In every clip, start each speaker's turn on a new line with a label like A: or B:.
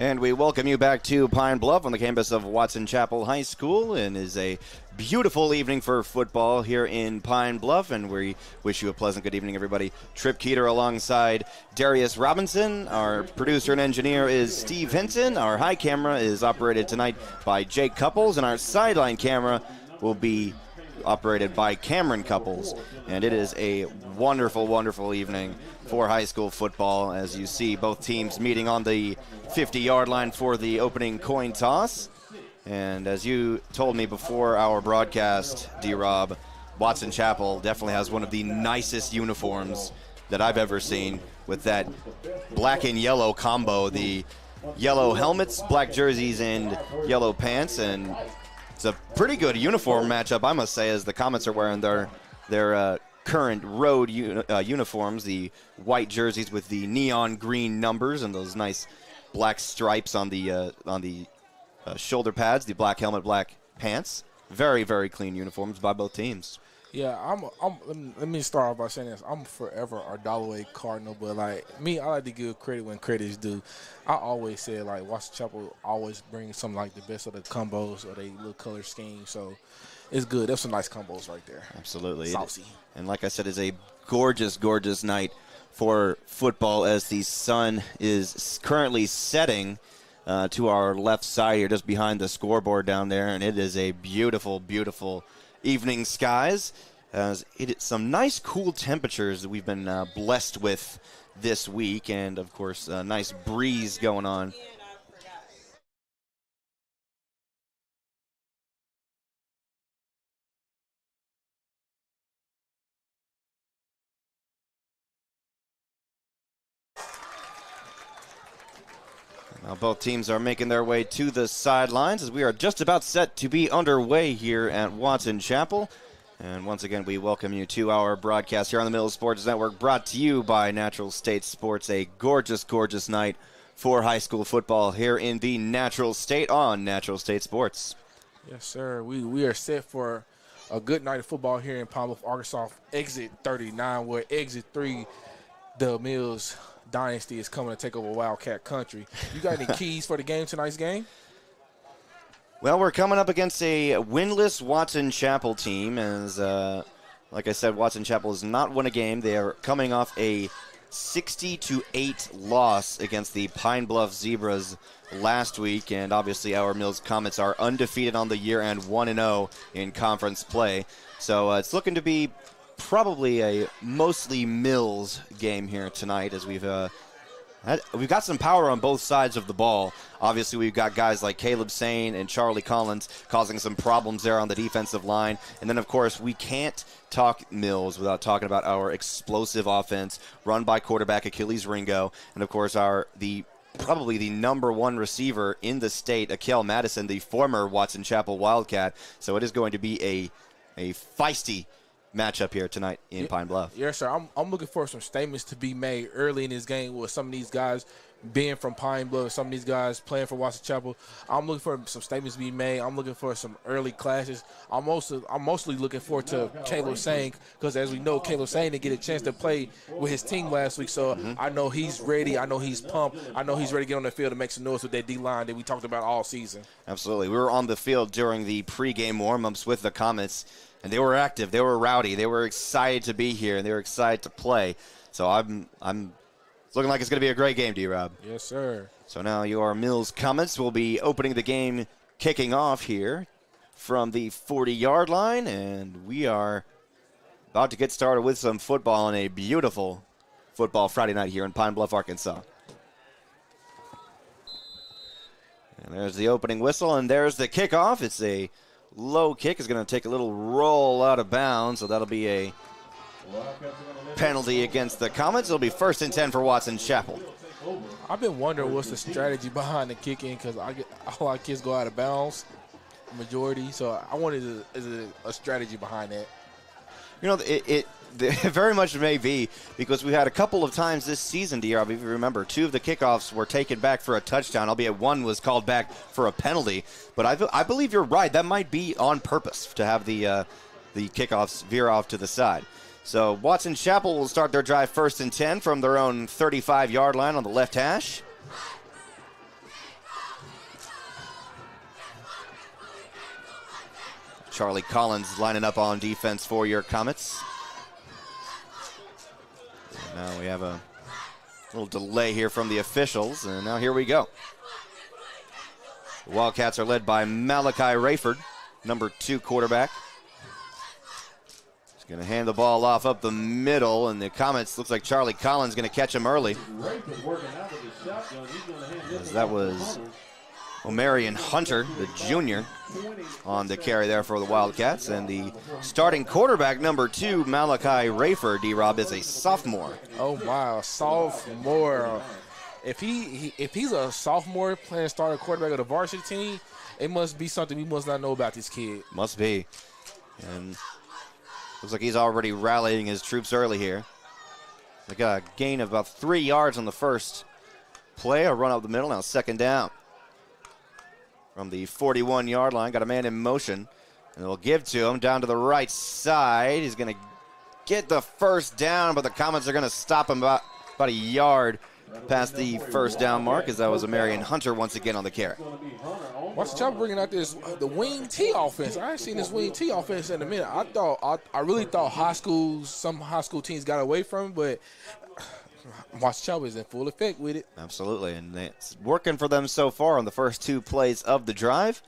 A: And we welcome you back to Pine Bluff on the campus of Watson Chapel High School, and is a beautiful evening for football here in Pine Bluff, and we wish you a pleasant good evening, everybody. Trip Keeter alongside Darius Robinson. Our producer and engineer is Steve Hinton. Our high camera is operated tonight by Jake Couples, and our sideline camera will be operated by Cameron Couples. And it is a wonderful, wonderful evening for high school football, as you see both teams meeting on the 50-yard line for the opening coin toss. And as you told me before our broadcast, D-Rob, Watson Chapel definitely has one of the nicest uniforms that I've ever seen, with that black and yellow combo, the yellow helmets, black jerseys, and yellow pants. And it's a pretty good uniform matchup, I must say, as the Comets are wearing their current road uniforms, the white jerseys with the neon green numbers and those nice black stripes on the shoulder pads, the black helmet, black pants. Very, very clean uniforms by both teams.
B: Yeah, let me start off by saying this. I'm forever a Dalloway Cardinal, but I like to give credit when credit is due. I always said, Watson Chapel always brings some the best of the combos or they little color scheme, so it's good. There's some nice combos right there.
A: Absolutely.
B: Saucy.
A: And like I said, it's a gorgeous, gorgeous night for football as the sun is currently setting to our left side here, just behind the scoreboard down there, and it is a beautiful, beautiful evening skies. As it's some nice cool temperatures that we've been blessed with this week, and of course a nice breeze going on. Now both teams are making their way to the sidelines as we are just about set to be underway here at Watson Chapel. And once again, we welcome you to our broadcast here on the Middle Sports Network, brought to you by Natural State Sports. A gorgeous, gorgeous night for high school football here in the Natural State on Natural State Sports.
B: Yes, sir. We are set for a good night of football here in Pine Bluff, Arkansas. Exit 39, where Exit 3, the Mills Dynasty, is coming to take over Wildcat country. You got any keys for the game, tonight's game?
A: Well, we're coming up against a winless Watson Chapel team. As, like I said, Watson Chapel has not won a game. They are coming off a 60-8 loss against the Pine Bluff Zebras last week. And obviously our Mills Comets are undefeated on the year and 1-0 in conference play. So it's looking to be probably a mostly Mills game here tonight, as we've got some power on both sides of the ball. Obviously, we've got guys like Caleb Sane and Charlie Collins causing some problems there on the defensive line. And then, of course, we can't talk Mills without talking about our explosive offense run by quarterback Achilles Ringo. And, of course, probably the number one receiver in the state, Akel Madison, the former Watson Chapel Wildcat. So it is going to be a feisty matchup here tonight in Pine Bluff.
B: Yes, sir. I'm looking for some statements to be made early in this game with some of these guys being from Pine Bluff, some of these guys playing for Watson Chapel. I'm looking for some statements to be made. I'm looking for some early clashes. I'm mostly looking forward to Caleb Sane, because as we know, Caleb Sane didn't get a chance to play with his team last week, so I know he's ready. I know he's pumped. I know he's ready to get on the field and make some noise with that D-line that we talked about all season. Absolutely.
A: We were on the field during the pregame warm-ups with the Comets, and they were active, they were rowdy, they were excited to be here, and they were excited to play. So it's looking like it's going to be a great game, D-Rob.
B: Yes, sir.
A: So now your Mills Comets will be opening the game, kicking off here from the 40-yard line, and we are about to get started with some football on a beautiful football Friday night here in Pine Bluff, Arkansas. And there's the opening whistle, and there's the kickoff. It's a low kick. Is going to take a little roll out of bounds, so that'll be a penalty against the Comets. It'll be 1st and 10 for Watson Chapel.
B: I've been wondering what's the strategy behind the kicking, because a lot of kids go out of bounds, majority. So I wanted a strategy behind that.
A: You know, it very much may be, because we had a couple of times this season, D-Rob, if you remember, 2 of the kickoffs were taken back for a touchdown, albeit 1 was called back for a penalty. But I believe you're right. That might be on purpose to have the kickoffs veer off to the side. So Watson Chapel will start their drive 1st and 10 from their own 35-yard line on the left hash. Charlie Collins lining up on defense for your Comets. And now we have a little delay here from the officials, and now here we go. The Wildcats are led by Malachi Rayford, number 2 quarterback. He's going to hand the ball off up the middle, and the Comets, looks like Charlie Collins going to catch him early. As that was Omarion Hunter, the junior, on the carry there for the Wildcats. And the starting quarterback, number 2, Malachi Rayford, D-Rob, is a sophomore.
B: Oh, my, a sophomore. If he's a sophomore playing starting quarterback of the varsity team, it must be something we must not know about this kid.
A: Must be. And looks like he's already rallying his troops early here. They got a gain of about 3 yards on the first play, a run up the middle, now second down. From the 41-yard line, got a man in motion, and they'll give to him down to the right side. He's going to get the first down, but the Comets are going to stop him about a yard past the first down mark, as that was Omarion Hunter once again on the carry.
B: Watch Chapel bringing out the wing T offense. I ain't seen this wing T offense in a minute. I really thought some high school teams got away from it, but Watch Chapel is in full effect with it.
A: Absolutely, and it's working for them so far on the first 2 plays of the drive.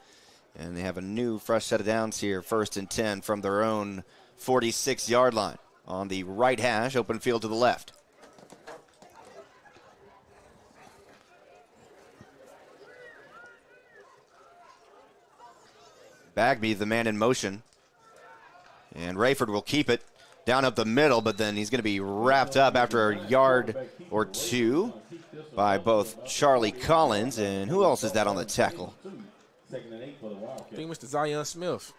A: And they have a new fresh set of downs here, 1st and 10 from their own 46-yard line on the right hash, open field to the left. Bagby, the man in motion. And Rayford will keep it down up the middle, but then he's going to be wrapped up after a yard or 2 by both Charlie Collins. And who else is that on the tackle?
B: I think Mr. Zion Smith.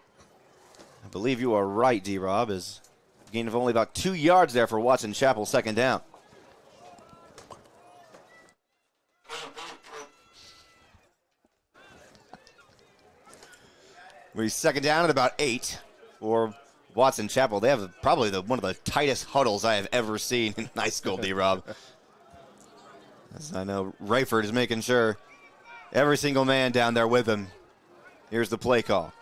A: I believe you are right, D-Rob, is a gain of only about 2 yards there for Watson Chapel, second down. We're second down at about 8 for Watson Chapel. They have probably one of the tightest huddles I have ever seen in high school, D-Rob. As I know Rayford is making sure every single man down there with him. Here's the play call.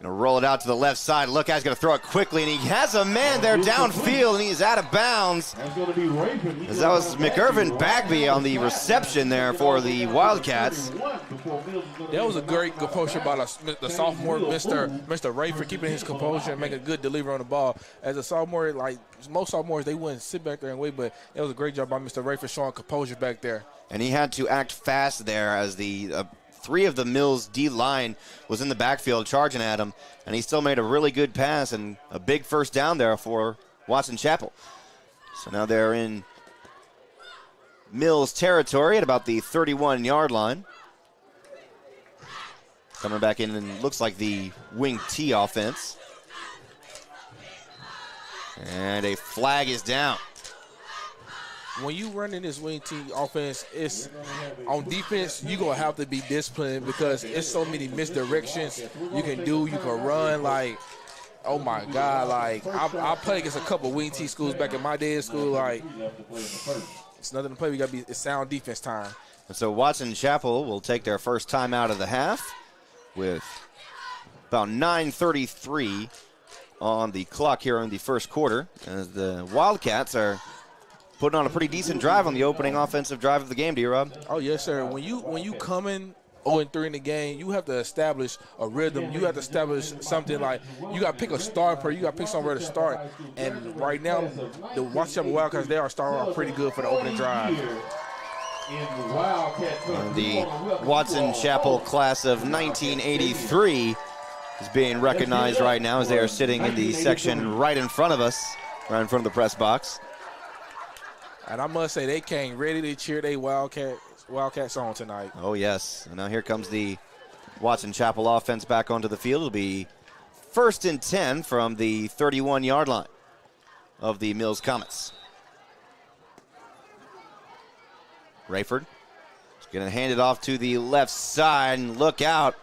A: Going to roll it out to the left side. Look, guy's going to throw it quickly, and he has a man there downfield, and he's out of bounds. As that was McIrvin Bagby on the reception there for the Wildcats.
B: That was a great composure by the sophomore, Mr. Rayford, keeping his composure and making a good delivery on the ball. As a sophomore, like most sophomores, they wouldn't sit back there and wait, but it was a great job by Mr. Rayford showing composure back there.
A: And he had to act fast there as the 3 of the Mills D-line was in the backfield charging at him, and he still made a really good pass and a big first down there for Watson Chapel. So now they're in Mills territory at about the 31-yard line. Coming back in, and looks like the wing T offense. And a flag is down.
B: When you run in this wing T offense, it's on defense, you're going to have to be disciplined because it's so many misdirections you can do. You can run like, oh, my God. Like, I played against a couple wing T schools back in my day at school. Like, it's nothing to play. It's sound defense time.
A: And so Watson Chapel will take their first time out of the half with about 9:33 on the clock here in the first quarter, as the Wildcats are putting on a pretty decent drive on the opening offensive drive of the game, D-Rob.
B: Oh, yes, sir. When you come in 0-3 in the game, you have to establish a rhythm. You have to establish something like you got to pick a start per. You got to pick somewhere to start. And right now, the Watson Wildcats, they are starting off pretty good for the opening drive.
A: And the Watson Chapel class of 1983 is being recognized right now as they are sitting in the section right in front of us, right in front of the press box.
B: And I must say, they came ready to cheer their Wildcats on tonight.
A: Oh, yes. And now here comes the Watson Chapel offense back onto the field. It'll be 1st and 10 from the 31-yard line of the Mills Comets. Rayford is going to hand it off to the left side, and look out.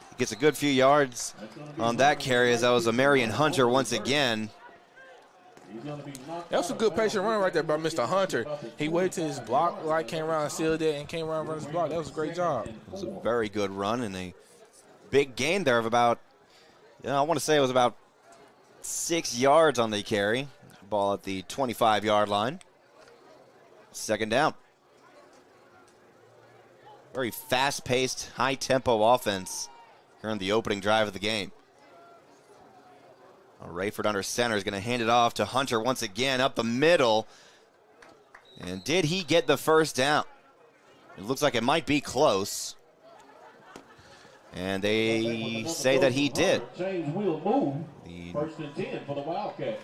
A: He gets a good few yards on that carry, as that was Omarion Hunter once again.
B: That was a good patient run right there by Mr. Hunter. He waited till his block light came around and sealed it and came around and run his block. That was a great job.
A: It was a very good run and a big gain there of about I want to say it was about 6 yards on the carry. Ball at the 25-yard line. Second down. Very fast-paced, high-tempo offense here on the opening drive of the game. Rayford under center is going to hand it off to Hunter once again up the middle. And did he get the first down? It looks like it might be close. And they say that he did.
C: First and 10 for the Wildcats.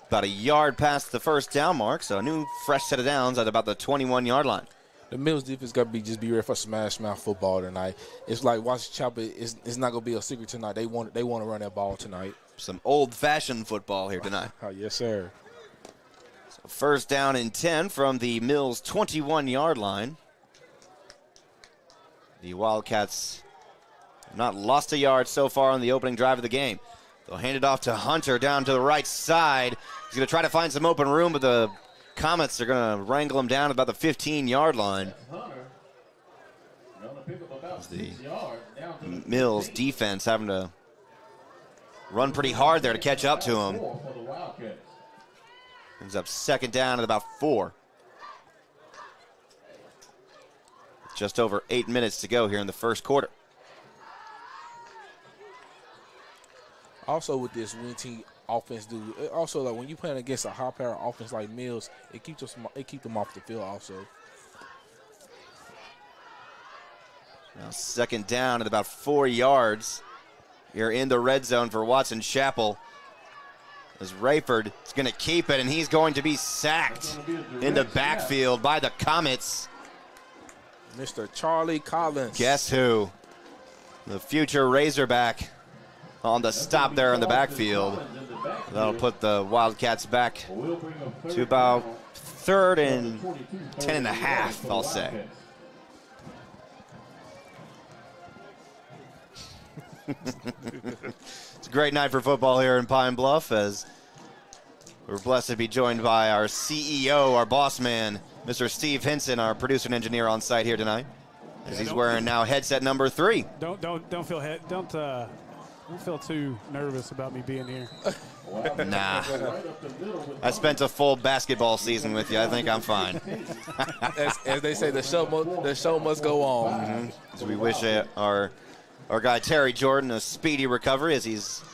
A: About a yard past the first down mark, so a new fresh set of downs at about the 21-yard line.
B: The Mills defense got to just be ready for smash mouth football tonight. It's like Washington Chapel. It's not going to be a secret tonight. They want to run that ball tonight.
A: Some old-fashioned football here tonight.
B: Oh, yes, sir.
A: So first down and 10 from the Mills 21-yard line. The Wildcats have not lost a yard so far on the opening drive of the game. They'll hand it off to Hunter down to the right side. He's going to try to find some open room, but the Comets are going to wrangle him down about the 15-yard line. As the Mills defense having to run pretty hard there to catch up to him. Ends up second down at about 4. Just over 8 minutes to go here in the first quarter.
B: Also with this win team offense, also like when you playing against a high-power offense like Mills, it keeps them off the field also.
A: Now second down at about 4 yards. You're in the red zone for Watson Chapel. As Rayford is going to keep it, and he's going to be sacked in the backfield by the Comets.
B: Mr. Charlie Collins.
A: Guess who? The future Razorback on the stop there in the backfield. That'll put the Wildcats back to about 3rd and 10 and a half, I'll say. It's a great night for football here in Pine Bluff, as we're blessed to be joined by our CEO, our boss man, Mr. Steve Hinson, our producer and engineer on site here tonight, as he's wearing now headset number 3.
D: Don't feel too nervous about me being here.
A: Nah. I spent a full basketball season with you. I think I'm fine.
B: As they say, the show must go on.
A: Mm-hmm. So we wish our guy Terry Jordan a speedy recovery, as he's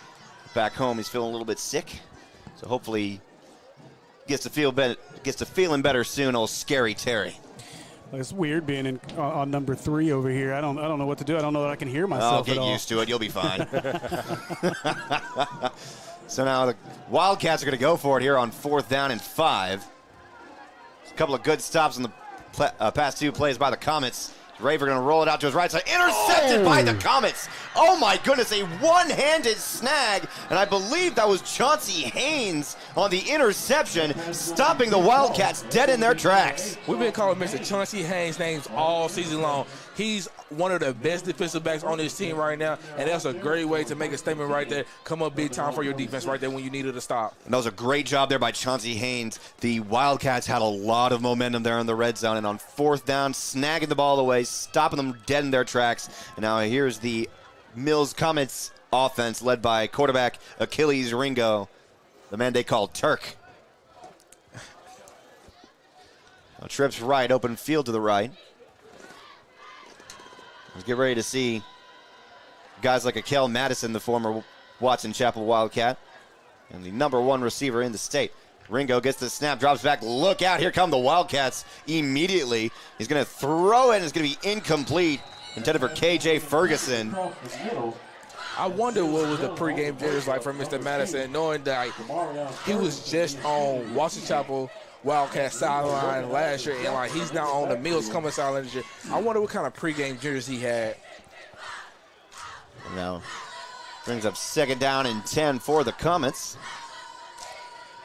A: back home. He's feeling a little bit sick, so hopefully gets to feeling better soon. Old scary Terry.
D: It's weird being on number 3 over here. I don't know what to do. I don't know that I can hear myself.
A: Get used to it. You'll be fine. So now the Wildcats are going to go for it here on 4th down and 5. A couple of good stops on the past 2 plays by the Comets. Raver going to roll it out to his right side. Intercepted by the Comets. Oh, my goodness. A one-handed snag. And I believe that was Chauncey Haynes on the interception, stopping the Wildcats dead in their tracks.
B: We've been calling Mr. Chauncey Haynes names all season long. He's one of the best defensive backs on this team right now, and that's a great way to make a statement right there. Come up big time for your defense right there when you needed to stop.
A: And that was a great job there by Chauncey Haynes. The Wildcats had a lot of momentum there in the red zone, and on 4th down, snagging the ball away, stopping them dead in their tracks. And now here's the Mills Comets offense led by quarterback Achilles Ringo, the man they call Turk. Now trips right, open field to the right. Let's get ready to see guys like Akel Madison, the former Watson Chapel Wildcat, and the number 1 receiver in the state. Ringo gets the snap, drops back. Look out, here come the Wildcats immediately. He's going to throw it, and it's going to be incomplete, intended for KJ Ferguson.
B: I wonder what was the pregame jitters like for Mr. Madison, knowing that he was just on Watson Chapel Wildcat sideline last year, and like he's now on the Mills Comets sideline this year. I wonder what kind of pregame jitters he had.
A: Now brings up 2nd down and 10 for the Comets.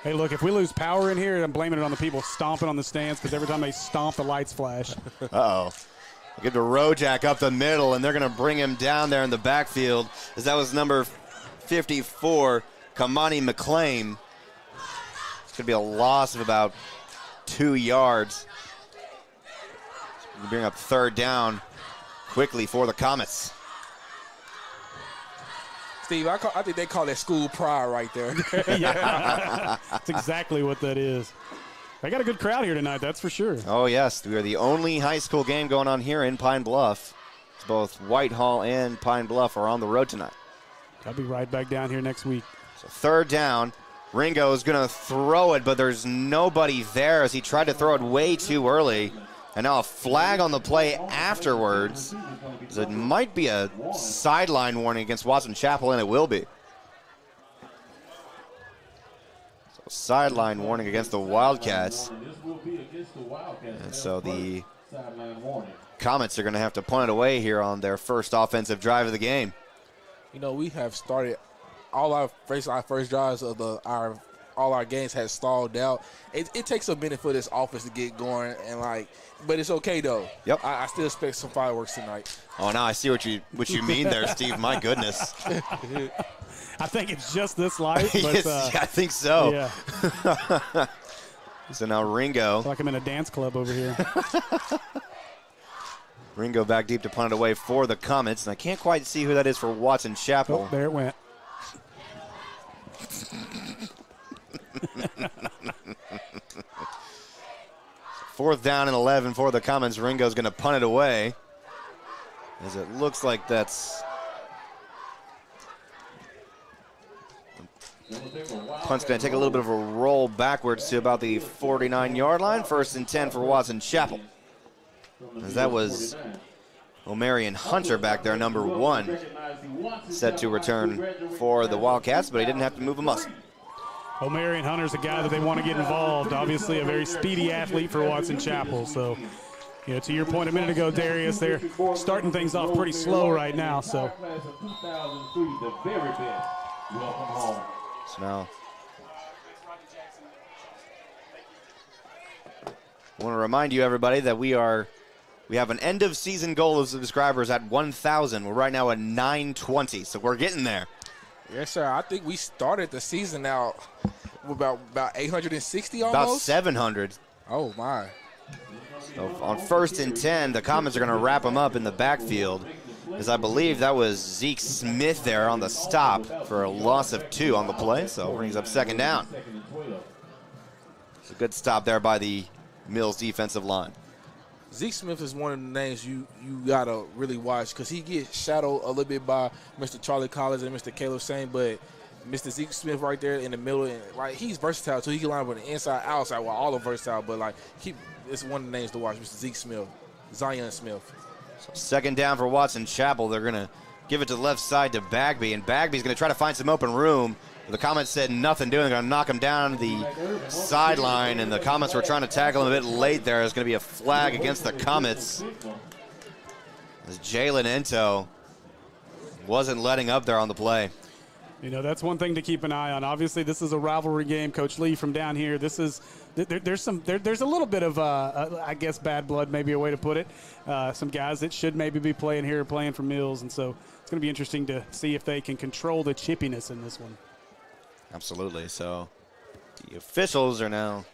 D: Hey, look, if we lose power in here, I'm blaming it on the people stomping on the stands, because every time they stomp, the lights flash.
A: Uh-oh. Give to Rojak up the middle, and they're going to bring him down there in the backfield, as that was number 54, Kamani McClain. It's going to be a loss of about 2 yards. We bring up 3rd down quickly for the Comets.
B: Steve, I think they call that school pride right there.
D: Yeah, that's exactly what that is. They got a good crowd here tonight, that's for sure.
A: Oh, yes. We are the only high school game going on here in Pine Bluff. It's both Whitehall and Pine Bluff are on the road tonight.
D: I'll be right back down here next week.
A: So third down. Ringo is going to throw it, but there's nobody there as he tried to throw it way too early. And now a flag on the play afterwards. So it might be a sideline warning against Watson Chapel, and it will be. So sideline warning against the Wildcats. And so the Comets are going to have to punt it away here on their first offensive drive of the game.
B: You know, we have started all our first drives of all our games has stalled out. It takes a minute for this offense to get going, and but it's okay though.
A: Yep.
B: I still expect some fireworks tonight.
A: Oh, now I see what you mean there, Steve. My goodness.
D: I think it's just this light. But,
A: Yes, I think so.
D: Yeah,
A: So now Ringo.
D: it's like I'm in a dance club over here.
A: Ringo back deep to punt it away for the Comets, and I can't quite see who that is for Watson Chapel.
D: Oh, there it went.
A: Fourth down and 11 for the Comets. Ringo's going to punt it away, as it looks like that's punt's going to take a little bit of a roll backwards to about the 49-yard line. First and 10 for Watson Chapel, as that was O'Marion Hunter back there, number 1, set to return for the Wildcats, but he didn't have to move a muscle.
D: O'Marion Hunter's a guy that they want to get involved. Obviously a very speedy athlete for Watson Chapel. So, to your point a minute ago, Darius, they're starting things off pretty slow right now. So
A: now, I want to remind you, everybody, that we have an end-of-season goal of subscribers at 1,000. We're right now at 920, so we're getting there.
B: Yes, sir. I think we started the season out with about 860 almost.
A: About 700.
B: Oh, my.
A: So on first and 10, the Comets are going to wrap them up in the backfield, as I believe that was Zeke Smith there on the stop for a loss of 2 on the play, so brings up second down. It's a good stop there by the Mills defensive line.
B: Zeke Smith is one of the names you got to really watch because he gets shadowed a little bit by Mr. Charlie Collins and Mr. Caleb Sane, but Mr. Zeke Smith right there in the middle, and he's versatile too. He can line up on the inside, outside, well, all are versatile, but it's one of the names to watch, Mr. Zeke Smith, Zion Smith.
A: So second down for Watson Chapel. They're going to give it to the left side to Bagby, and Bagby's going to try to find some open room. The Comets said nothing doing. They're going to knock him down the sideline, and the Comets were trying to tackle him a bit late there. There's going to be a flag against the Comets, as Jalen Ento wasn't letting up there on the play.
D: that's one thing to keep an eye on. Obviously, this is a rivalry game. Coach Lee from down here. There's a little bit of I guess bad blood, maybe a way to put it. Some guys that should maybe be playing here are playing for Mills, and so it's going to be interesting to see if they can control the chippiness in this one.
A: Absolutely. So the officials are now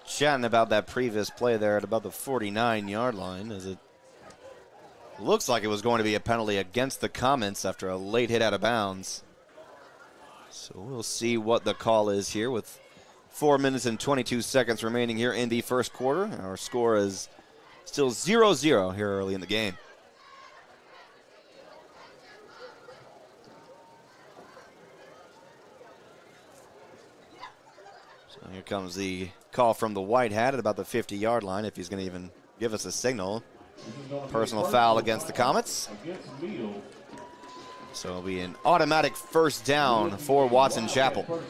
A: chatting about that previous play there at about the 49-yard line, as it looks like it was going to be a penalty against the Comets after a late hit out of bounds. So we'll see what the call is here with 4 minutes and 22 seconds remaining here in the first quarter. Our score is still 0-0 here early in the game. So here comes the call from the white hat at about the 50-yard line, if he's going to even give us a signal. Personal foul against the Comets. So it'll be an automatic first down for Watson Chapel.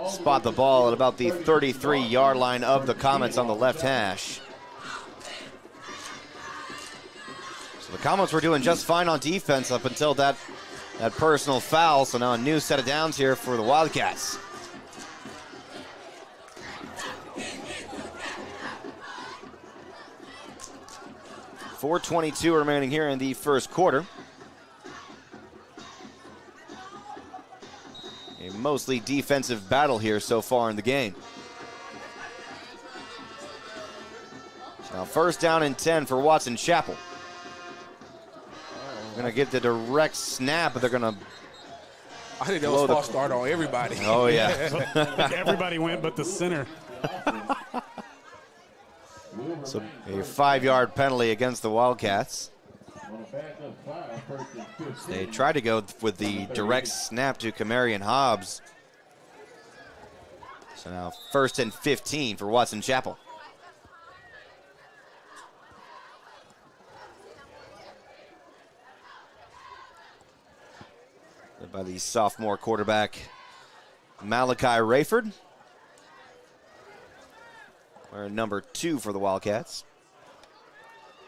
A: Spot the ball at about the 33-yard line of the Comets on the left hash. So the Comets were doing just fine on defense up until that personal foul. So now a new set of downs here for the Wildcats. .422 remaining here in the first quarter. A mostly defensive battle here so far in the game. Now first down and 10 for Watson Chapel. going to get the direct snap, but they're going to.
B: I think that was false start on everybody.
A: Oh, yeah.
D: Everybody went but the center.
A: So a 5-yard penalty against the Wildcats. They tried to go with the direct snap to Kamarian Hobbs. So now 1st and 15 for Watson Chapel. Led by the sophomore quarterback Malachi Rayford. Wearing number 2 for the Wildcats.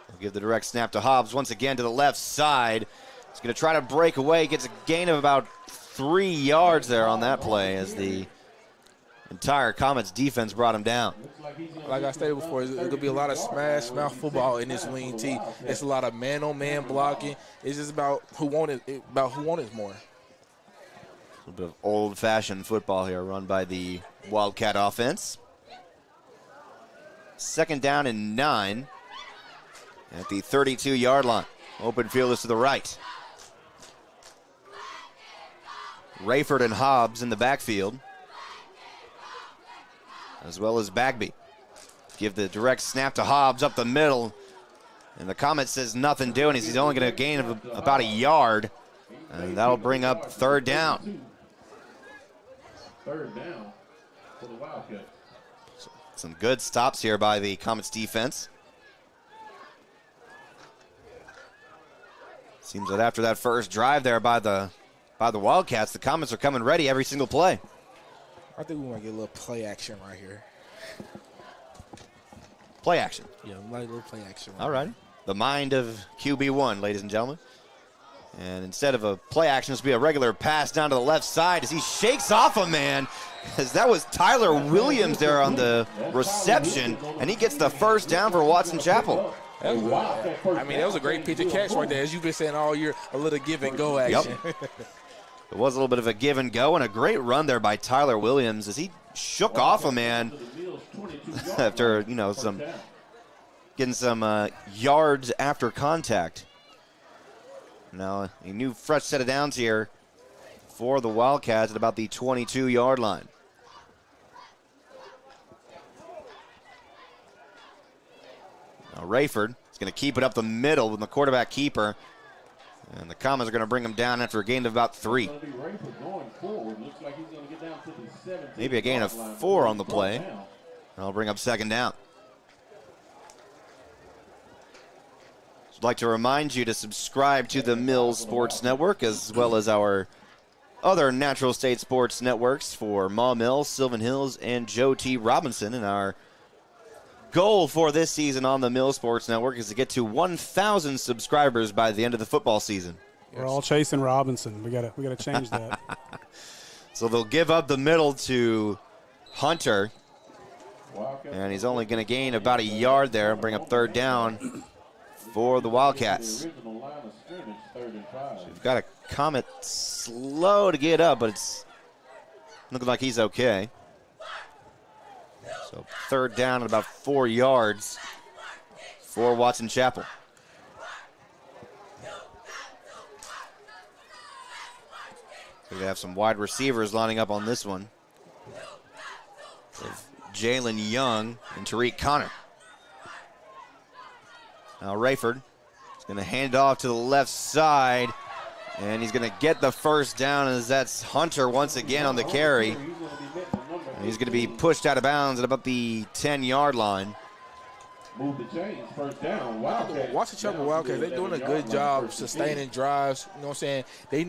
A: They'll give the direct snap to Hobbs once again to the left side. He's going to try to break away. Gets a gain of about 3 yards there on that play as the entire Comets defense brought him down.
B: Like I stated before, it's going to be a lot of smash mouth football in this wing tee. It's a lot of man-on-man blocking. It's just about who wanted more.
A: A little bit of old-fashioned football here run by the Wildcat offense. 2nd down and 9 at the 32-yard line. Open field is to the right. Rayford and Hobbs in the backfield, as well as Bagby. Give the direct snap to Hobbs up the middle, and the Comet says nothing doing. He's only going to gain about a yard, and that'll bring up 3rd down.
C: 3rd down for the Wildcats.
A: Some good stops here by the Comets defense. Seems that after that first drive there by the Wildcats, the Comets are coming ready every single play.
B: I think we might get a little play action right here.
A: Play action.
B: Yeah, we might get a little play action.
A: All right. The mind of QB1, ladies and gentlemen. And instead of a play action, this will be a regular pass down to the left side as he shakes off a man. As that was Tyler Williams there on the reception, and he gets the 1st down for Watson Chapel.
B: That was a great pitch and catch right there. As you've been saying all year, a little give and go action.
A: Yep. It was a little bit of a give and go, and a great run there by Tyler Williams as he shook off a man after, getting some yards after contact. Now a new fresh set of downs here for the Wildcats at about the 22-yard line. Now Rayford is going to keep it up the middle with the quarterback keeper. And the Comets are going to bring him down after a gain of about 3. Maybe a gain of 4 on the play. And I'll bring up 2nd down. I'd like to remind you to subscribe to the Mills Sports Network as well as our other Natural State Sports networks for Ma Mills, Sylvan Hills, and Joe T. Robinson. And our goal for this season on the Mills Sports Network is to get to 1,000 subscribers by the end of the football season.
D: We're all chasing Robinson. We gotta change that.
A: So they'll give up the middle to Hunter, and he's only going to gain about a yard there and bring up 3rd down for the Wildcats. So we've got a Comet slow to get up, but it's looking like he's okay. So 3rd down at about 4 yards for Watson Chapel. So they have some wide receivers lining up on this one. Jalen Young and Tariq Connor. Now Rayford is going to hand it off to the left side, and he's going to get the 1st down as that's Hunter once again on the carry. And he's going to be pushed out of bounds at about the 10-yard line.
C: Move the chains, 1st down. Wildcats.
B: Watch the Chapel Wildcats. They're doing a good job sustaining drives. You know what I'm saying? They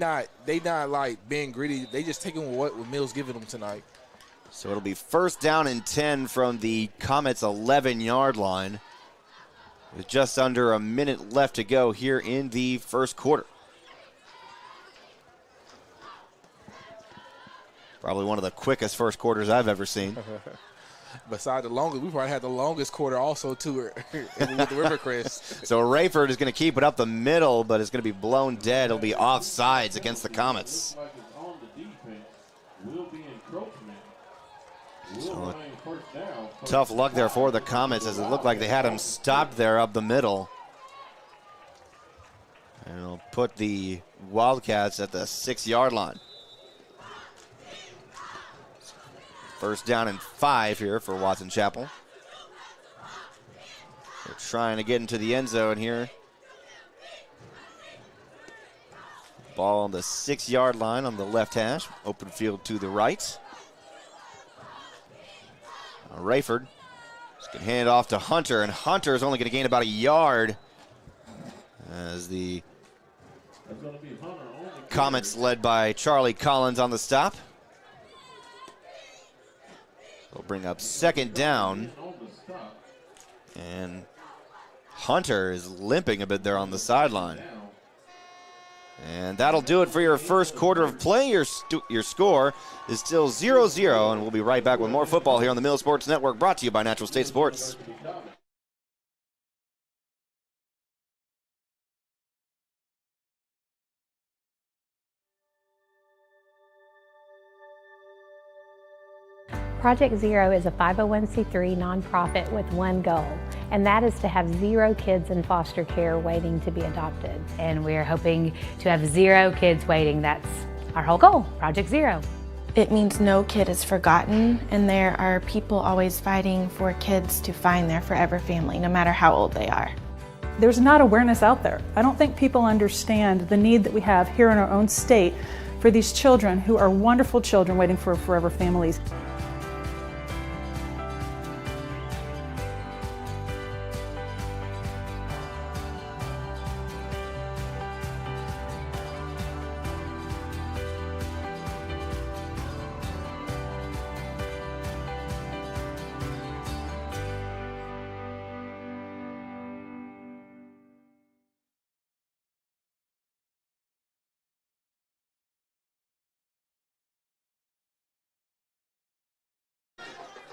B: not like being greedy. They just taking what Mills giving them tonight.
A: So it'll be 1st down and 10 from the Comets' 11-yard line, with just under a minute left to go here in the 1st quarter. Probably one of the quickest 1st quarters I've ever seen.
B: Besides the longest, we probably had the longest quarter also too with the Rivercrest.
A: So Rayford is going to keep it up the middle, but it's going to be blown dead. It'll be offsides against the Comets. So tough luck there for the Comets as it looked like they had him stopped there up the middle. And it'll put the Wildcats at the 6-yard line. First down and 5 here for Watson Chapel. They're trying to get into the end zone here. Ball on the 6-yard line on the left hash. Open field to the right. Now Rayford is going to hand it off to Hunter, and Hunter is only going to gain about a yard as the Comets led by Charlie Collins on the stop. They'll bring up second down. And Hunter is limping a bit there on the sideline. And that'll do it for your first quarter of play. Your score is still 0-0, and we'll be right back with more football here on the Mill Sports Network, brought to you by Natural State Sports.
E: Project Zero is a 501c3 nonprofit with one goal, and that is to have 0 kids in foster care waiting to be adopted.
F: And we're hoping to have 0 kids waiting. That's our whole goal, Project Zero.
G: It means no kid is forgotten, and there are people always fighting for kids to find their forever family, no matter how old they are.
H: There's not awareness out there. I don't think people understand the need that we have here in our own state for these children who are wonderful children waiting for forever families.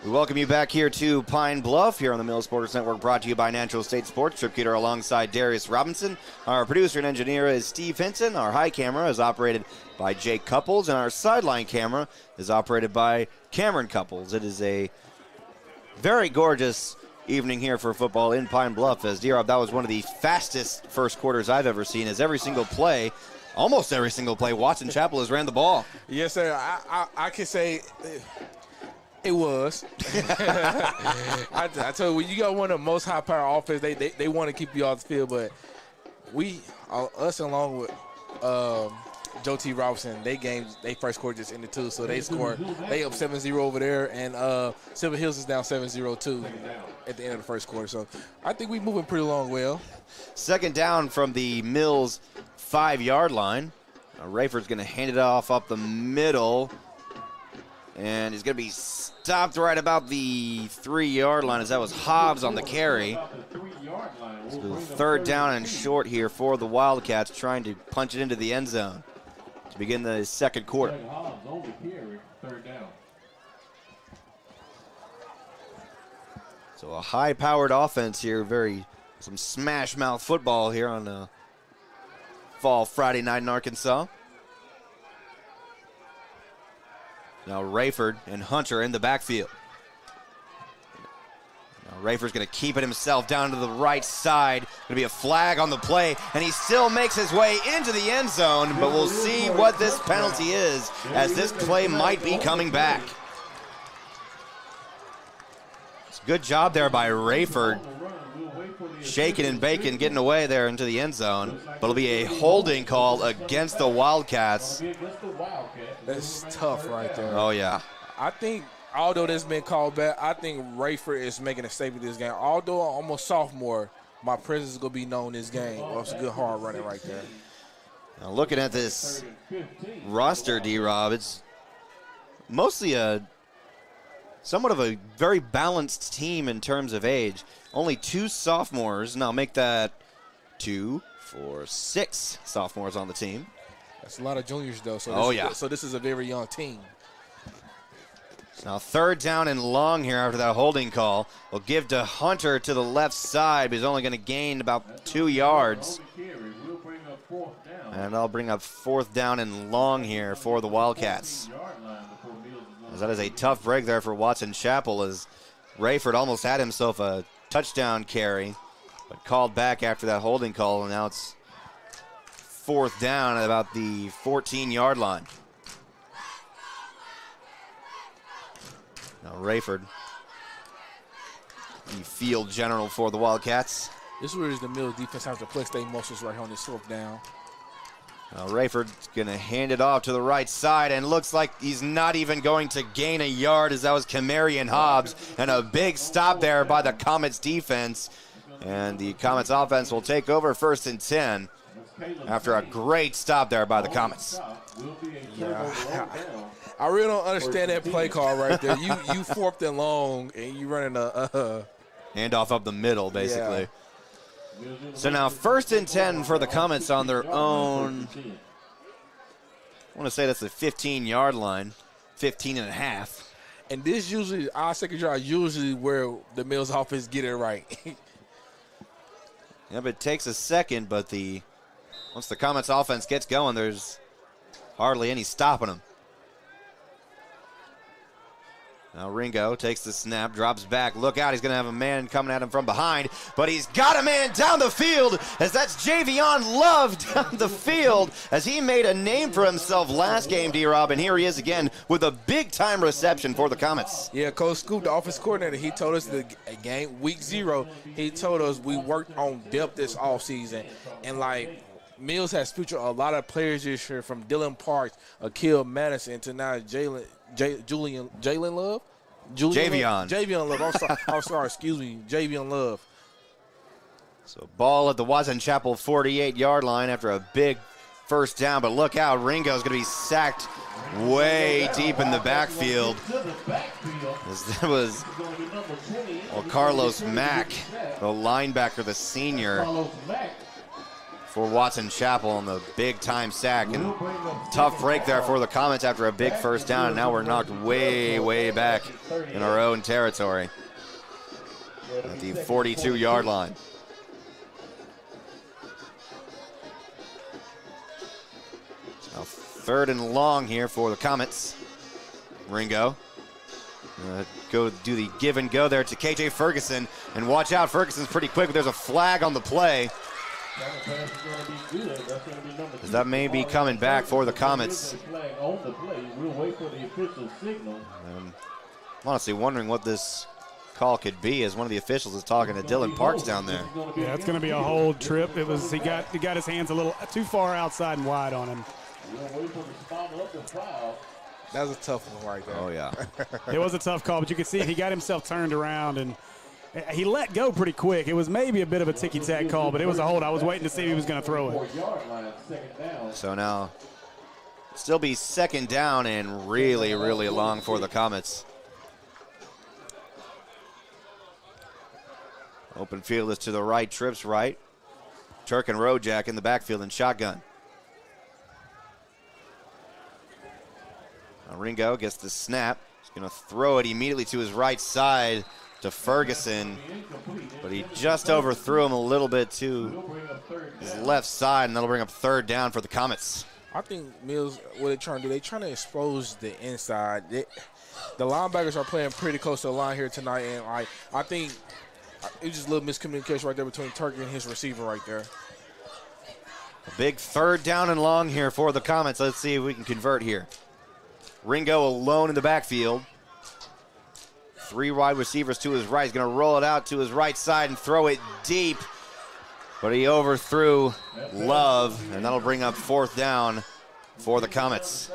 A: We welcome you back here to Pine Bluff, here on the Mill Sports Network, brought to you by Natural State Sports. Trip Keeter alongside Darius Robinson. Our producer and engineer is Steve Hinson. Our high camera is operated by Jake Couples, and our sideline camera is operated by Cameron Couples. It is a very gorgeous evening here for football in Pine Bluff. As D-Rob, that was one of the fastest first quarters I've ever seen, as every single play, almost every single play, Watson Chapel has ran the ball.
B: Yes, sir. I can say it was. I tell you, when you got one of the most high-power offense, they want to keep you off the field, but us along with Joe T. Robinson, they first quarter just ended too, so they scored. They up 7-0 over there, and Silver Hills is down 7-0 too at the end of the first quarter. So I think we're moving pretty long well.
A: Second down from the Mills 5-yard line. Now Rayford's going to hand it off up the middle, and he's going to be stopped right about the 3-yard line, as that was Hobbs on the carry. So third down and short here for the Wildcats, trying to punch it into the end zone to begin the second quarter. So a high-powered offense here, some smash-mouth football here on a fall Friday night in Arkansas. Now Rayford and Hunter in the backfield. Now Rayford's going to keep it himself down to the right side. Going to be a flag on the play, and he still makes his way into the end zone, but we'll see what this penalty is, as this play might be coming back. It's a good job there by Rayford, shaking and baking, getting away there into the end zone, but it'll be a holding call against the Wildcats.
B: That's tough right there.
A: Oh, yeah.
B: I think, although this has been called back, I think Rayford is making a statement this game. Although I'm almost sophomore, my presence is going to be known in this game. Well, it's a good hard running right there.
A: Now looking at this roster, D-Rob, it's mostly somewhat of a very balanced team in terms of age. Only 2 sophomores. Now make that 2, 4, 6 sophomores on the team.
B: That's a lot of juniors, though. So this is a very young team.
A: Now third down and long here after that holding call. We'll give to Hunter to the left side, but he's only going to gain about 2 yards. And I'll bring up fourth down and long here for the Wildcats. As that is a tough break there for Watson Chapel, as Rayford almost had himself a touchdown carry, but called back after that holding call, and now it's fourth down at about the 14-yard line. Now Rayford, the field general for the Wildcats.
B: This is where the Mills defense has to flex their muscles right here on this fourth down.
A: Now Rayford's going to hand it off to the right side, and looks like he's not even going to gain a yard, as that was Kamarian Hobbs, and a big stop there by the Comets defense. And the Comets offense will take over 1st and 10 after a great stop there by the Comets.
B: Yeah. I really don't understand that play call right there. You 4th and long, and you running a
A: handoff up the middle, basically.
B: Yeah.
A: So now 1st and 10 for the Comets on their own. I want to say that's the 15-yard line, 15 and a half.
B: And this usually, our second drive, usually where the Mills offense get it right.
A: Yeah, but it takes a second, but once the Comets offense gets going, there's hardly any stopping them. Now Ringo takes the snap, drops back. Look out, he's going to have a man coming at him from behind, but he's got a man down the field, as that's Javion Love down the field, as he made a name for himself last game, D-Rob, and here he is again with a big-time reception for the Comets.
B: Yeah, Coach Scoop, the offense coordinator, he told us the game, week 0, he told us we worked on depth this offseason, and like, Mills has featured a lot of players this year, from Dylan Parks, Akil Madison, to now Javion Love. I'm sorry, excuse me, Javion Love.
A: So ball at the Watson Chapel 48-yard line after a big first down, but look out, Ringo's going to be sacked way deep in the backfield. That was Carlos Mack, the linebacker, the senior for Watson Chapel, on the big-time sack. And tough break there for the Comets after a big first down, and now we're knocked way, way back in our own territory at the 42-yard line. So 3rd and long here for the Comets. Ringo go do the give and go there to KJ Ferguson, and watch out, Ferguson's pretty quick, but there's a flag on the play. That may be coming back for the Comets. I'm honestly wondering what this call could be, as one of the officials is talking to Dylan Parks down there.
D: Yeah, it's going to be a hold trip. It was he got his hands a little too far outside and wide on him.
B: That was a tough one right there.
A: Oh, yeah.
D: It was a tough call, but you could see he got himself turned around, and he let go pretty quick. It was maybe a bit of a ticky-tack call, but it was a hold. I was waiting to see if he was going to throw it.
A: So now still be 2nd down and really, really long for the Comets. Open field is to the right, trips right. Turk and Rojak in the backfield in shotgun. Now Ringo gets the snap. He's going to throw it immediately to his right side to Ferguson, but he just overthrew him a little bit to his left side, and that'll bring up 3rd down for the Comets.
B: I think Mills, what they're trying to do, they're trying to expose the inside. The linebackers are playing pretty close to the line here tonight, and I think it was just a little miscommunication right there between Turkey and his receiver right there.
A: A big 3rd down and long here for the Comets. Let's see if we can convert here. Ringo alone in the backfield. 3 wide receivers to his right. He's going to roll it out to his right side and throw it deep. But he overthrew Love, and that'll bring up 4th down for the Comets.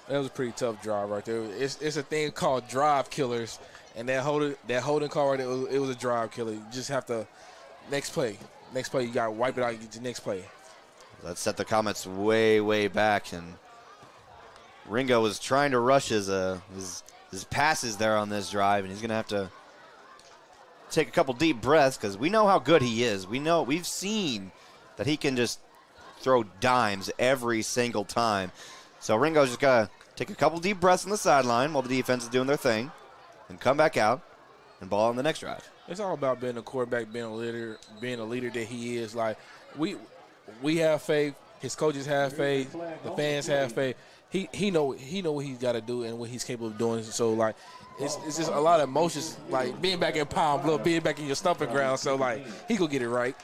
B: That was a pretty tough drive right there. It's a thing called drive killers, and that holding call right there, it was a drive killer. You just have to, next play, you got to wipe it out and get to the next play.
A: That set the Comets way, way back, and Ringo was trying to rush his passes there on this drive, and he's going to have to take a couple deep breaths, because we know how good he is. We've seen that he can just throw dimes every single time. So Ringo's just got to take a couple deep breaths on the sideline while the defense is doing their thing, and come back out and ball on the next drive.
B: It's all about being a quarterback, being a leader that he is. Like, we have faith, his coaches have faith, the fans have faith. He know what he's got to do and what he's capable of doing. So, like, it's just a lot of emotions, like being back in Palm Bluff, being back in your stomping ground. So, like, he gonna get it right.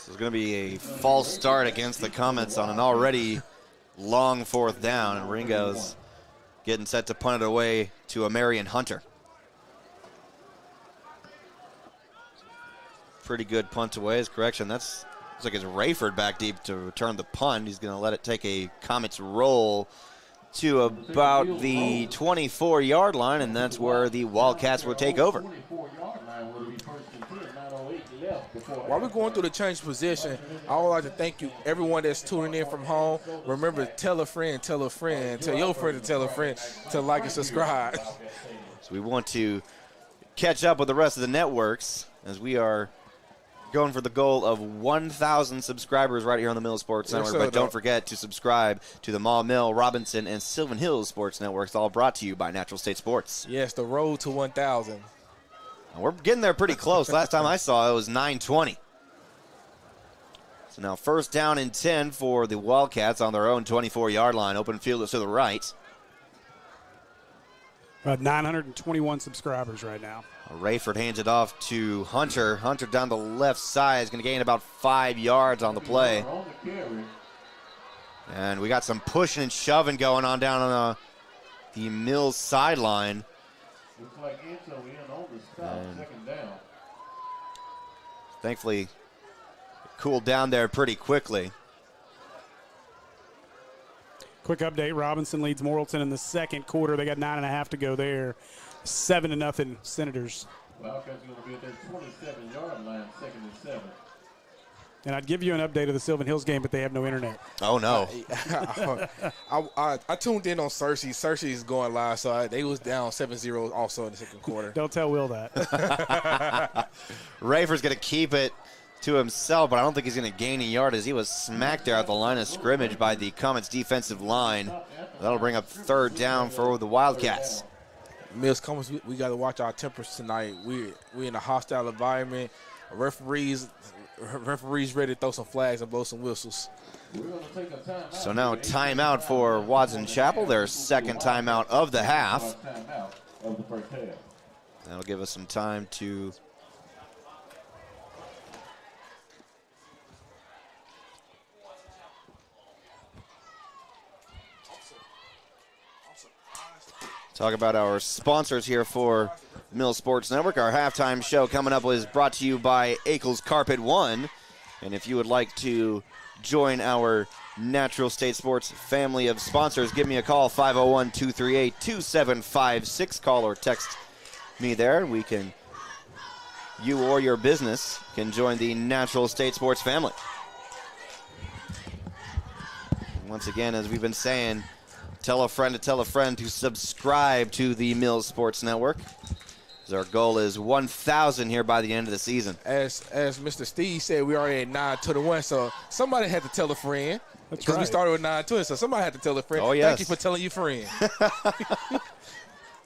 A: So it's going to be a false start against the Comets on an already long 4th down, and Ringo's getting set to punt it away to a Marion Hunter. Pretty good punt away. His correction, looks like it's Rayford back deep to return the punt. He's going to let it take a Comets roll to about the 24-yard line, and that's where the Wildcats will take over.
B: While we're going through the change position, I would like to thank you, everyone that's tuning in from home. Remember, tell a friend, tell your friend to tell a friend to like and subscribe.
A: So we want to catch up with the rest of the networks as we are going for the goal of 1,000 subscribers right here on the Mill Sports Network. But don't forget to subscribe to the Maul Mill, Robinson, and Sylvan Hills Sports Networks, all brought to you by Natural State Sports.
B: Yes, the road to 1,000.
A: We're getting there pretty close. Last time I saw it was 920. So now 1st down and 10 for the Wildcats on their own 24-yard line. Open field is to the right.
D: About 921 subscribers right now.
A: Rayford hands it off to Hunter. Hunter down the left side is going to gain about 5 yards on the play. And we got some pushing and shoving going on down on the Mills sideline.
C: Looks like Enzo in on the stop, 2nd down.
A: Thankfully, it cooled down there pretty quickly.
D: Quick update, Robinson leads Morrilton in the 2nd quarter. They got 9.5 to go there. 7-0 Senators.
C: Wildcats going to be at their 27-yard line, 2nd and 7.
D: And I'd give you an update of the Sylvan Hills game, but they have no internet.
A: Oh, no.
B: I tuned in on Cersei. Cersei is going live, so they was down 7-0 also in the 2nd quarter.
D: Don't tell Will that.
A: Rayford's going to keep it to himself, but I don't think he's going to gain a yard as he was smacked there at the line of scrimmage by the Comets defensive line. That'll bring up 3rd down for the Wildcats.
B: Mills Comets, we got to watch our tempers tonight. We in a hostile environment. Referees ready to throw some flags and blow some whistles.
A: So now timeout for Watson Chapel, their 2nd timeout of the half. That'll give us some time to talk about our sponsors here for Mill Sports Network. Our halftime show coming up is brought to you by Akel's Carpet One. And if you would like to join our Natural State Sports family of sponsors, give me a call, 501-238-2756. Call or text me there. You or your business can join the Natural State Sports family. Once again, as we've been saying, tell a friend to subscribe to the Mills Sports Network. Our goal is 1,000 here by the end of the season.
B: As Mr. Steve said, we already at 9-1, so somebody had to tell a friend.
D: That's
B: because
D: right.
B: we started with 9-2, so somebody had to tell a friend.
A: Oh, yes.
B: Thank you for telling your friend.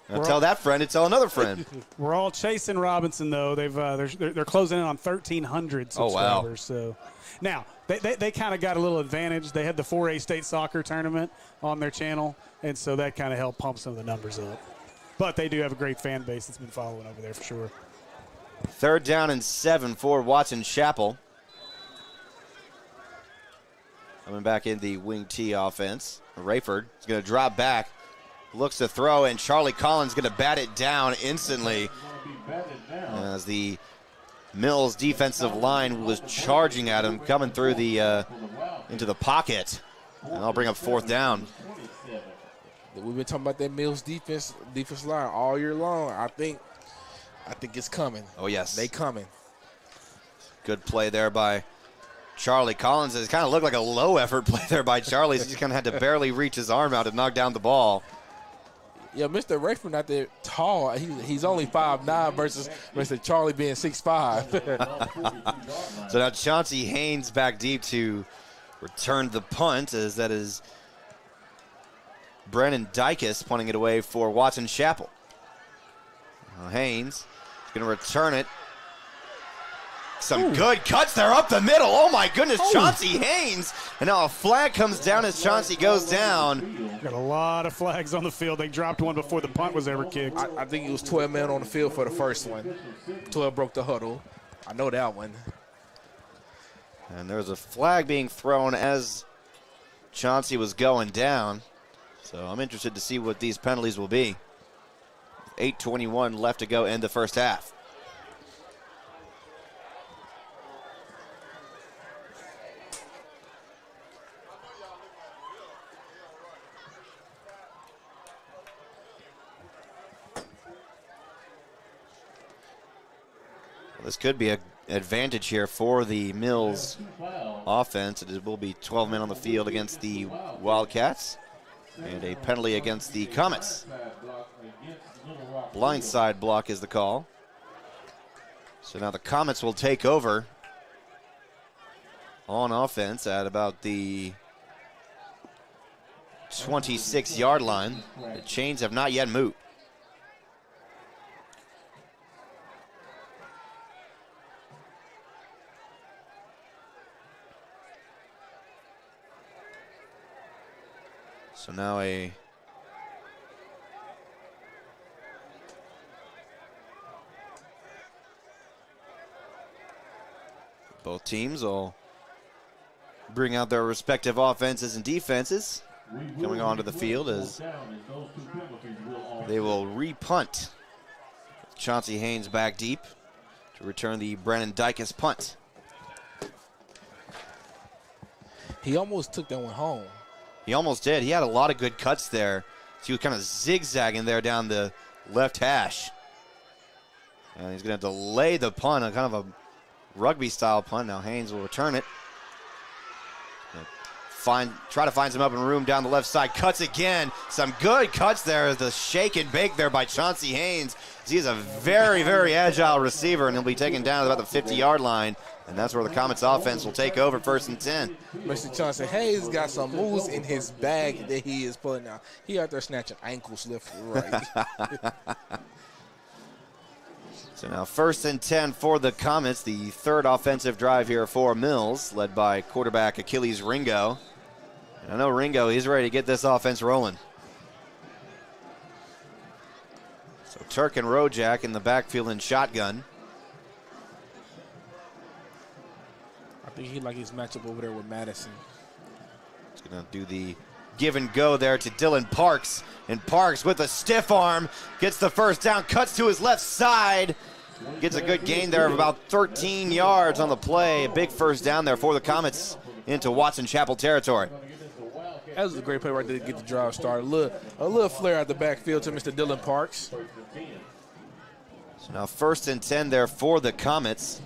A: Now tell that friend to tell another friend.
D: We're all chasing Robinson, though. They're closing in on 1,300 subscribers.
A: Oh, wow.
D: So now they kind of got a little advantage. They had the 4A state soccer tournament on their channel, and so that kind of helped pump some of the numbers up. But they do have a great fan base that's been following over there for sure.
A: 3rd down and 7 for Watson Chapel. Coming back in the wing T offense. Rayford is going to drop back, looks to throw, and Charlie Collins going to bat it down instantly as the Mills defensive line was charging at him, coming through the into the pocket. And I'll bring up 4th down.
B: We've been talking about that Mills defense line all year long. I think it's coming.
A: Oh, yes.
B: They coming.
A: Good play there by Charlie Collins. It kind of looked like a low-effort play there by Charlie. He just kind of had to barely reach his arm out to knock down the ball.
B: Yeah, Mr. Rayford not that tall. He's only 5'9" versus Mr. Charlie being 6'5".
A: So now Chauncey Haynes back deep to return the punt, as that is Brennan Dykus punting it away for Watson Chapel. Now Haynes is going to return it. Some good cuts there up the middle. Oh, my goodness, Chauncey Haynes. And now a flag comes down as Chauncey goes down.
D: Got a lot of flags on the field. They dropped one before the punt was ever kicked.
B: I think it was 12 men on the field for the first one. 12 broke the huddle. I know that one.
A: And there's a flag being thrown as Chauncey was going down. So I'm interested to see what these penalties will be. 8:21 left to go in the first half. This could be an advantage here for the Mills offense. It will be 12 men on the field against the Wildcats, and a penalty against the Comets. Blindside block is the call. So now the Comets will take over on offense at about the 26-yard line. The chains have not yet moved. So now both teams will bring out their respective offenses and defenses coming onto the field as they will re-punt. Chauncey Haynes back deep to return the Brandon Dykes punt.
B: He almost took that one home.
A: He almost did. He had a lot of good cuts there. So he was kind of zigzagging there down the left hash. And he's going to delay the punt, a kind of a rugby-style punt. Now Haynes will return it. Try to find some open room down the left side. Cuts again. Some good cuts there. The shake and bake there by Chauncey Haynes. He's a very, very agile receiver, and he'll be taken down at about the 50-yard line. And that's where the Comets offense will take over 1st and 10.
B: Mr. Chauncey Haynes got some moves in his bag that he is pulling out. He out there snatching ankles left and right.
A: So now 1st and 10 for the Comets. The third offensive drive here for Mills, led by quarterback Achilles Ringo. And I know Ringo, he's ready to get this offense rolling. So Turk and Rojak in the backfield in shotgun.
B: I think he like his matchup over there with Madison.
A: He's going to do the give and go there to Dylan Parks. And Parks with a stiff arm gets the first down, cuts to his left side. Gets a good gain there of about 13 yards on the play. A big first down there for the Comets into Watson Chapel territory.
B: That was a great play right there to get the drive started. A little flare out the backfield to Mr. Dylan Parks.
A: So now 1st and 10 there for the Comets.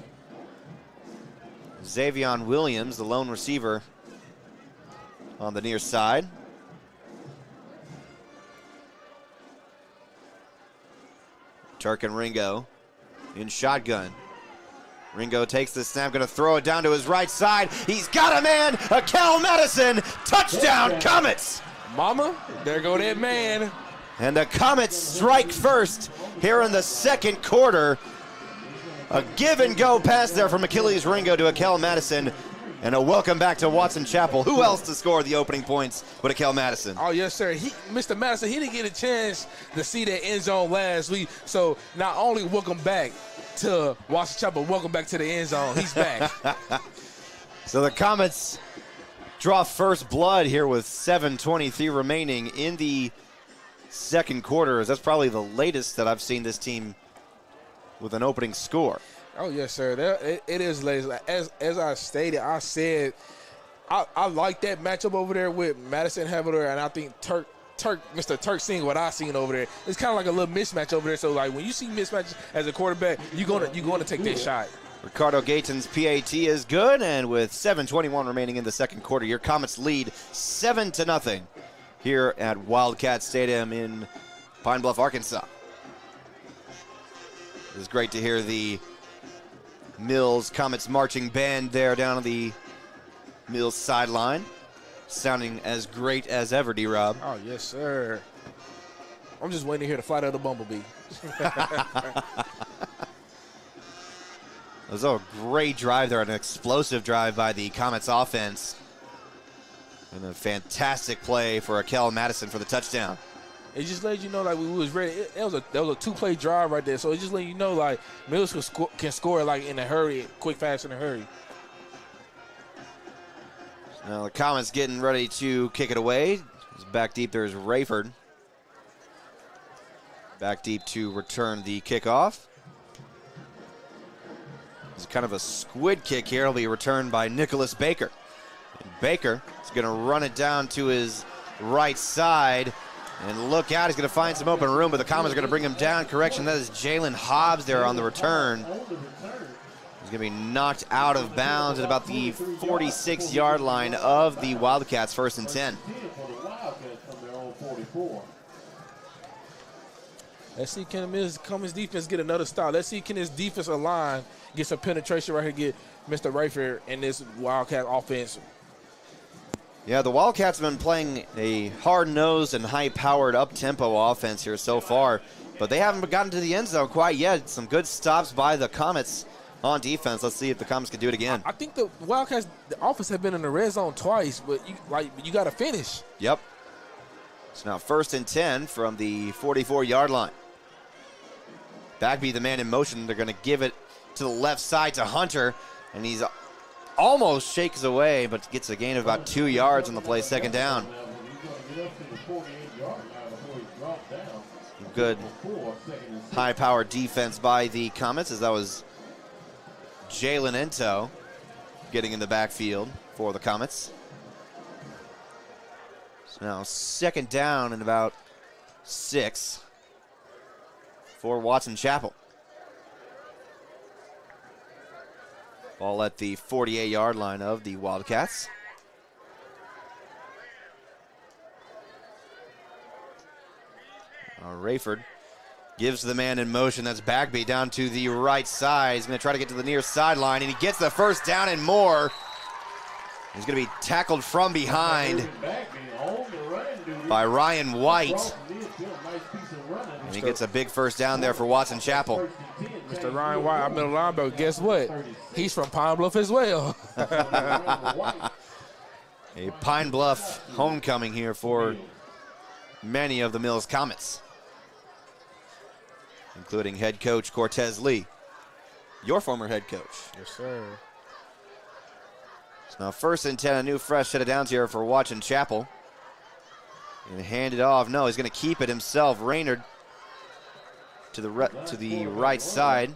A: Xavion Williams, the lone receiver, on the near side. Turk and Ringo in shotgun. Ringo takes the snap, going to throw it down to his right side. He's got a man, Akel Madison, touchdown Comets.
B: Mama, there go that man.
A: And the Comets strike first here in the second quarter. A give and go pass there from Achilles Ringo to Akel Madison. And a welcome back to Watson Chapel. Who else to score the opening points but Akel Madison?
B: Oh, yes, sir. Mr. Madison, he didn't get a chance to see that end zone last week. So not only welcome back to Watson Chapel, welcome back to the end zone. He's back.
A: So the Comets draw first blood here with 7:23 remaining in the second quarter. That's probably the latest that I've seen this team with an opening score.
B: Oh, yes, sir. It is late. As I stated, I said I like that matchup over there with Madison Havler, and I think Mr. Turk seeing what I seen over there. It's kind of like a little mismatch over there. So, like, when you see mismatches as a quarterback, you're gonna take that shot.
A: Ricardo Gayton's PAT is good, and with 7:21 remaining in the second quarter, your Comets lead 7-0 here at Wildcat Stadium in Pine Bluff, Arkansas. It was great to hear the Mills Comets marching band there down on the Mills sideline, sounding as great as ever, D-Rob.
B: Oh, yes, sir. I'm just waiting to hear the flight of the bumblebee.
A: It was a great drive there, an explosive drive by the Comets offense. And a fantastic play for Akel Madison for the touchdown.
B: It just let you know, like, we was ready. That was a two-play drive right there. So it just let you know, like, Mills can score like in a hurry, quick, fast, in a hurry.
A: Now the Comets getting ready to kick it away. Back deep, there's Rayford. Back deep to return the kickoff. It's kind of a squid kick here. It'll be returned by Nicholas Baker. And Baker is going to run it down to his right side. And look out, he's going to find some open room, but the Comets are going to bring him down. Correction, that is Jalen Hobbs there on the return. He's going to be knocked out of bounds at about the 46-yard line of the Wildcats, 1st and 10.
B: Let's see, can his Comets defense get another stop? Let's see, can his defensive line get some penetration right here, get Mr. Rayford and this Wildcat offense.
A: Yeah, the Wildcats have been playing a hard-nosed and high-powered up-tempo offense here so far, but they haven't gotten to the end zone quite yet. Some good stops by the Comets on defense. Let's see if the Comets can do it again.
B: I think the Wildcats, the offense have been in the red zone twice, but you got to finish.
A: Yep. It's now 1st and 10 from the 44-yard line. Bagby, the man in motion. They're going to give it to the left side to Hunter, and he's almost shakes away, but gets a gain of about 2 yards on the play, 2nd down. Good high-powered defense by the Comets, as that was Jalen Ento getting in the backfield for the Comets. So now 2nd down and about 6 for Watson Chapel. Ball at the 48-yard line of the Wildcats. Rayford gives the man in motion. That's Bagby down to the right side. He's going to try to get to the near sideline, and he gets the 1st down and more. He's going to be tackled from behind by Ryan White. And he gets a big 1st down there for Watson Chapel.
B: Mr. Ryan White, our middle linebacker, guess what? He's from Pine Bluff as well.
A: A Pine Bluff homecoming here for many of the Mills Comets, including head coach Cortez Lee, your former head coach.
B: Yes, sir.
A: So now 1st and 10, a new fresh set of downs here for Watson Chapel. And hand it off. No, he's going to keep it himself. Raynard to the right side.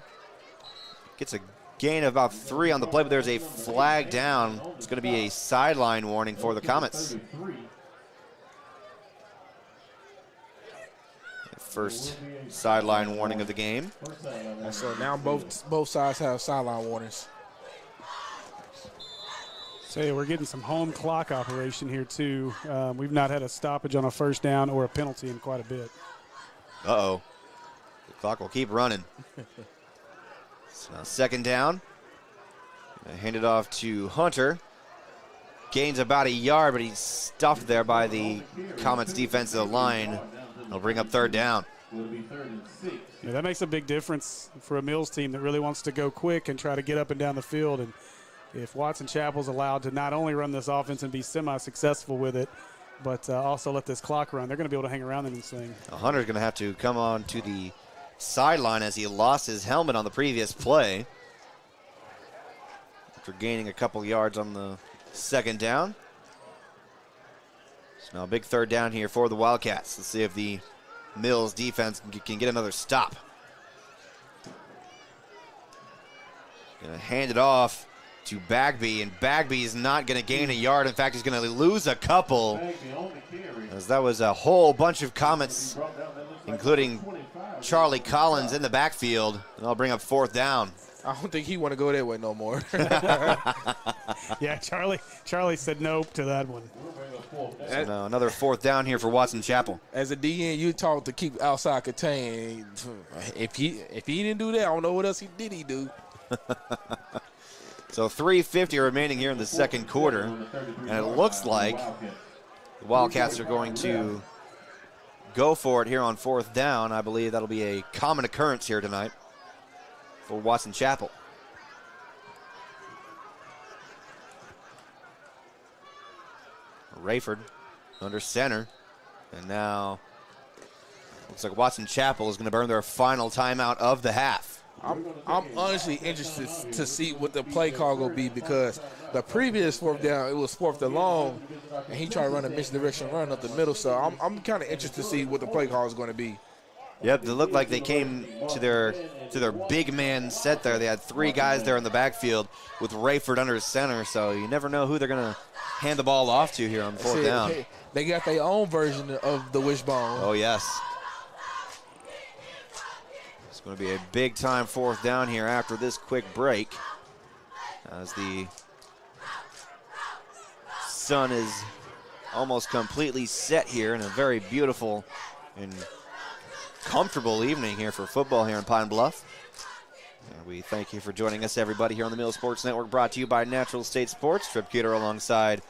A: Gets a gain of about 3 on the play, but there's a flag down. It's going to be a sideline warning for the Comets. First sideline warning of the game.
B: And so now both sides have sideline warnings.
D: So we're getting some home clock operation here too. We've not had a stoppage on a 1st down or a penalty in quite a bit.
A: Uh-oh. The clock will keep running. So now 2nd down. Hand it off to Hunter. Gains about a yard, but he's stuffed there by the Comets defensive line. They'll bring up 3rd down.
D: Yeah, that makes a big difference for a Mills team that really wants to go quick and try to get up and down the field. And if Watson Chapel's allowed to not only run this offense and be semi-successful with it, but also let this clock run, they're going to be able to hang around in this thing.
A: Hunter's going to have to come on to the sideline as he lost his helmet on the previous play after gaining a couple yards on the 2nd down. So now a big 3rd down here for the Wildcats. Let's see if the Mills defense can get another stop. Going to hand it off to Bagby, and Bagby is not going to gain a yard. In fact, he's going to lose a couple, as that was a whole bunch of Comets, including Charlie Collins in the backfield, and I'll bring up 4th down.
B: I don't think he want to go that way no more.
D: Yeah, Charlie said nope to that one.
A: So now another 4th down here for Watson Chapel.
B: As a DN, you taught to keep outside contained. If he didn't do that, I don't know what else he do.
A: So 3:50 remaining here in the 2nd quarter, and it looks like the Wildcats are going to go for it here on 4th down. I believe that'll be a common occurrence here tonight for Watson Chapel. Rayford under center, and now looks like Watson Chapel is going to burn their final timeout of the half.
B: I'm honestly interested to see what the play call will be, because the previous fourth down, it was fourth and long, and he tried to run a misdirection run up the middle. So I'm kind of interested to see what the play call is going to be.
A: Yep, they looked like they came to their big man set there. They had 3 guys there in the backfield with Rayford under center, so you never know who they're going to hand the ball off to here on fourth down.
B: They got their own version of the wishbone.
A: Oh, yes. It's going to be a big-time fourth down here after this quick break, as the sun is almost completely set here in a very beautiful and comfortable evening here for football here in Pine Bluff. And we thank you for joining us, everybody, here on the Mill Sports Network, brought to you by Natural State Sports. Trip Cuter alongside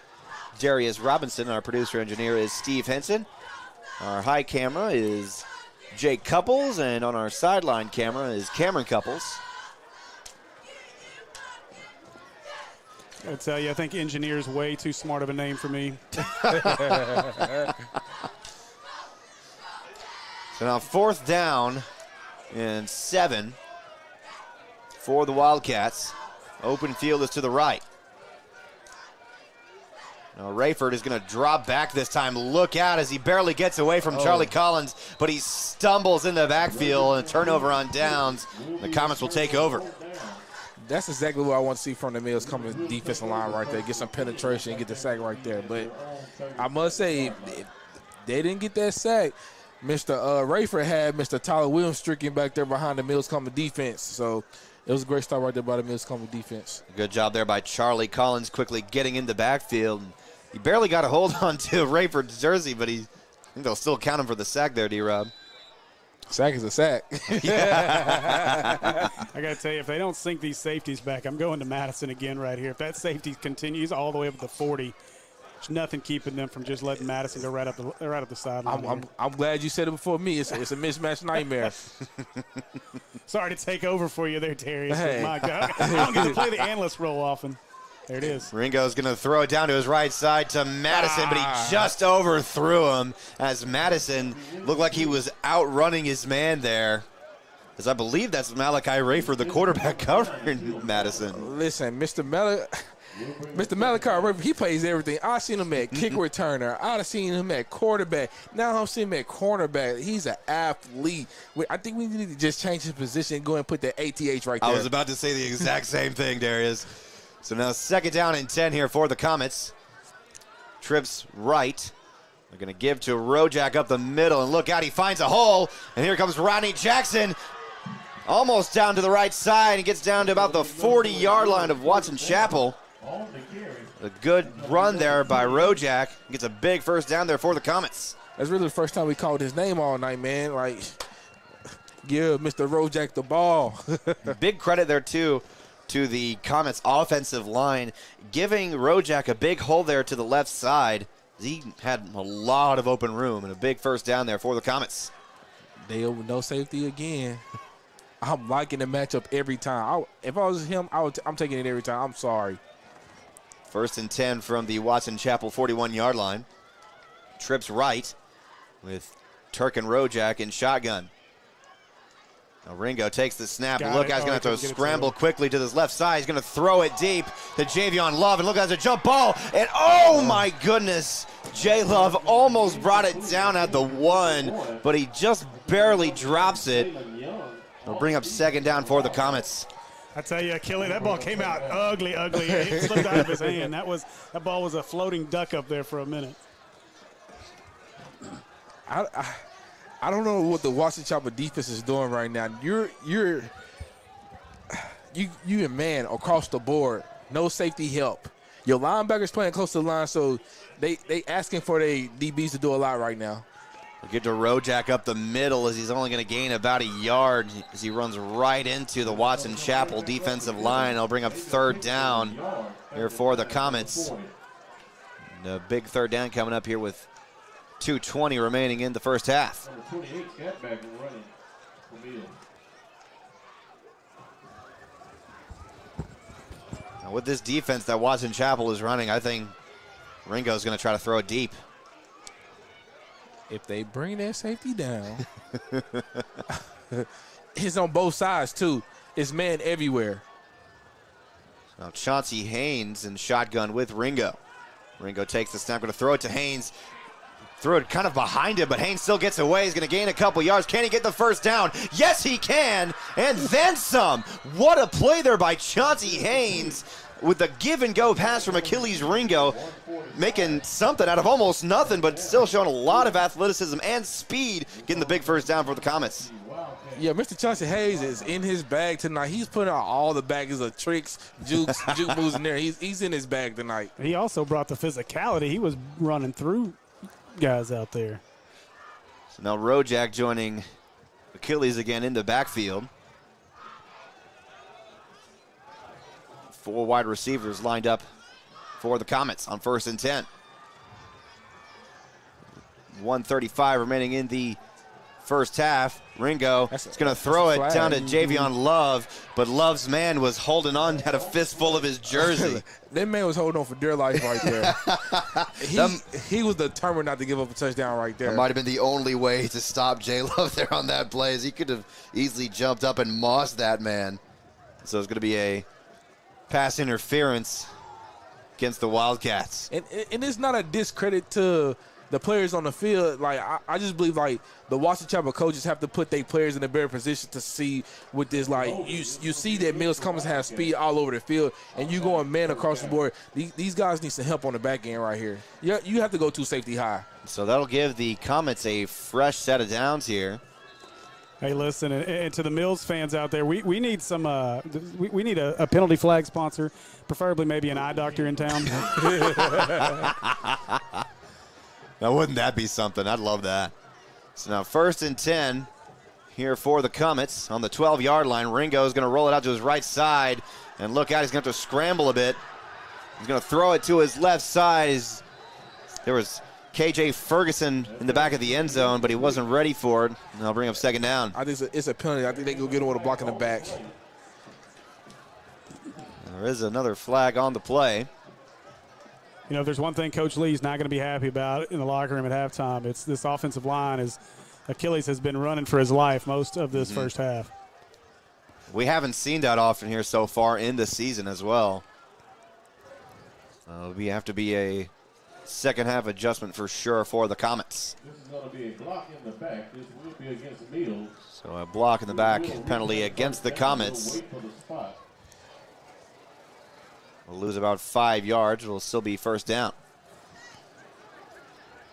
A: Darius Robinson. Our producer-engineer is Steve Henson. Our high camera is Jake Couples, and on our sideline camera is Cameron Couples.
D: I tell you, I think engineer's way too smart of a name for me.
A: So now fourth down and 7 for the Wildcats. Open field is to the right. Now Rayford is going to drop back this time. Look out as he barely gets away from Charlie Collins, but he stumbles in the backfield, and a turnover on downs. The Comets will take over.
B: That's exactly what I want to see from the Mills coming to the defensive line right there. Get some penetration and get the sack right there. But I must say, if they didn't get that sack, Mr. Rayford had Mr. Tyler Williams streaking back there behind the Mills coming defense. So it was a great start right there by the Mills coming defense.
A: Good job there by Charlie Collins, quickly getting in the backfield. He barely got a hold on to Rayford's jersey, but I think they'll still count him for the sack there, D-Rob.
B: Sack is a sack.
D: I got to tell you, if they don't sink these safeties back, I'm going to Madison again right here. If that safety continues all the way up to the 40, there's nothing keeping them from just letting Madison go right up the sideline.
B: I'm glad you said it before me. It's a mismatch nightmare.
D: Sorry to take over for you there, Terry.
B: Hey.
D: My God. I don't get to play the analyst role often. There it is.
A: Ringo's going to throw it down to his right side to Madison, but he just overthrew him as Madison looked like he was outrunning his man there. As I believe that's Malachi Rayford, the quarterback, covering Madison.
B: Listen, Mr. Malachi Rayford, he plays everything. I've seen him at kick returner. I've seen him at quarterback. Now I'm seeing him at cornerback. He's an athlete. I think we need to just change his position and go and put the ATH right there.
A: I was about to say the exact same thing, Darius. So now second down and 10 here for the Comets. Trips right. They're going to give to Rojak up the middle, and look out, he finds a hole, and here comes Rodney Jackson. Almost down to the right side. He gets down to about the 40-yard line of Watson Chapel. A good run there by Rojak. Gets a big first down there for the Comets.
B: That's really the first time we called his name all night, man. Like, give Mr. Rojak the ball.
A: Big credit there, too, to the Comets offensive line, giving Rojak a big hole there to the left side. He had a lot of open room and a big first down there for the Comets.
B: They over no safety again. I'm liking the matchup every time. If I was him, I'm taking it every time. I'm sorry.
A: First and 10 from the Watson Chapel 41-yard line. Trips right with Turk and Rojak in shotgun. Now Ringo takes the snap. Look, he's going to have to scramble quickly to his left side. He's going to throw it deep to Javion Love. And look, there's a jump ball. And oh my goodness, J. Love almost brought it down at the 1, but he just barely drops it. They'll bring up second down for the Comets.
D: I tell you, Kelly, that ball came out ugly. It slipped out of his hand. That ball was a floating duck up there for a minute.
B: I don't know what the Watson Chopper defense is doing right now. You and man across the board, no safety help. Your linebackers playing close to the line, so they asking for their DBs to do a lot right now.
A: We'll get to Rojak up the middle as he's only going to gain about a yard as he runs right into the Watson Chapel defensive line. It'll bring up third down here for the Comets. And a big third down coming up here with 2:20 remaining in the first half.
C: Number 28, scat back and running for Mills.
A: Now with this defense that Watson Chapel is running, I think Ringo's going to try to throw it deep.
B: If they bring that safety down, it's on both sides too. It's man everywhere.
A: Now Chauncey Haynes in shotgun with Ringo. Ringo takes the snap, going to throw it to Haynes. Threw it kind of behind him, but Haynes still gets away. He's going to gain a couple yards. Can he get the first down? Yes, he can, and then some. What a play there by Chauncey Haynes with the give-and-go pass from Achilles Ringo, making something out of almost nothing, but still showing a lot of athleticism and speed, getting the big first down for the Comets.
B: Yeah, Mr. Chauncey Hayes is in his bag tonight. He's putting out all the baggage of tricks, juke moves in there. He's in his bag tonight.
D: He also brought the physicality. He was running through guys out there.
A: So now Rojak joining Achilles again in the backfield. 4 wide receivers lined up for the Comets on 1st and 10. 1:35 remaining in the first half. Ringo is going to throw it down to Javion Love, but Love's man was holding on, had a fistful of his jersey.
B: That man was holding on for dear life right there. he was determined not to give up a touchdown right there.
A: That might have been the only way to stop J. Love there on that play, as he could have easily jumped up and mossed that man. So it's going to be a pass interference against the Wildcats.
B: And it's not a discredit to the players on the field. Like, I just believe, like, the Washington Chapel coaches have to put their players in a better position to see with this. Like, you see that Mills Comets have speed all over the field, and you going man across the board. These guys need some help on the back end right here. You have to go to safety high.
A: So that'll give the Comets a fresh set of downs here.
D: Hey, listen, and to the Mills fans out there, we need some we need a penalty flag sponsor, preferably maybe an eye doctor in town.
A: Now, wouldn't that be something? I'd love that. So now 1st and 10 here for the Comets on the 12-yard line. Ringo's going to roll it out to his right side, and look out, he's going to have to scramble a bit. He's going to throw it to his left side. There was KJ Ferguson in the back of the end zone, but he wasn't ready for it. And they'll bring up 2nd down.
B: I think it's a penalty. I think they go get him with a block in the back.
A: There is another flag on the play.
D: You know, if there's one thing Coach Lee's not going to be happy about in the locker room at halftime, it's this offensive line. Achilles has been running for his life most of this first half.
A: We haven't seen that often here so far in the season as well. We have to be a second half adjustment for sure for the Comets.
C: This is going to be a block in the back. This will be against Mills.
A: So a block in the back penalty against the Comets.
C: Wait for the spot.
A: We'll lose about 5 yards. It'll still be 1st down.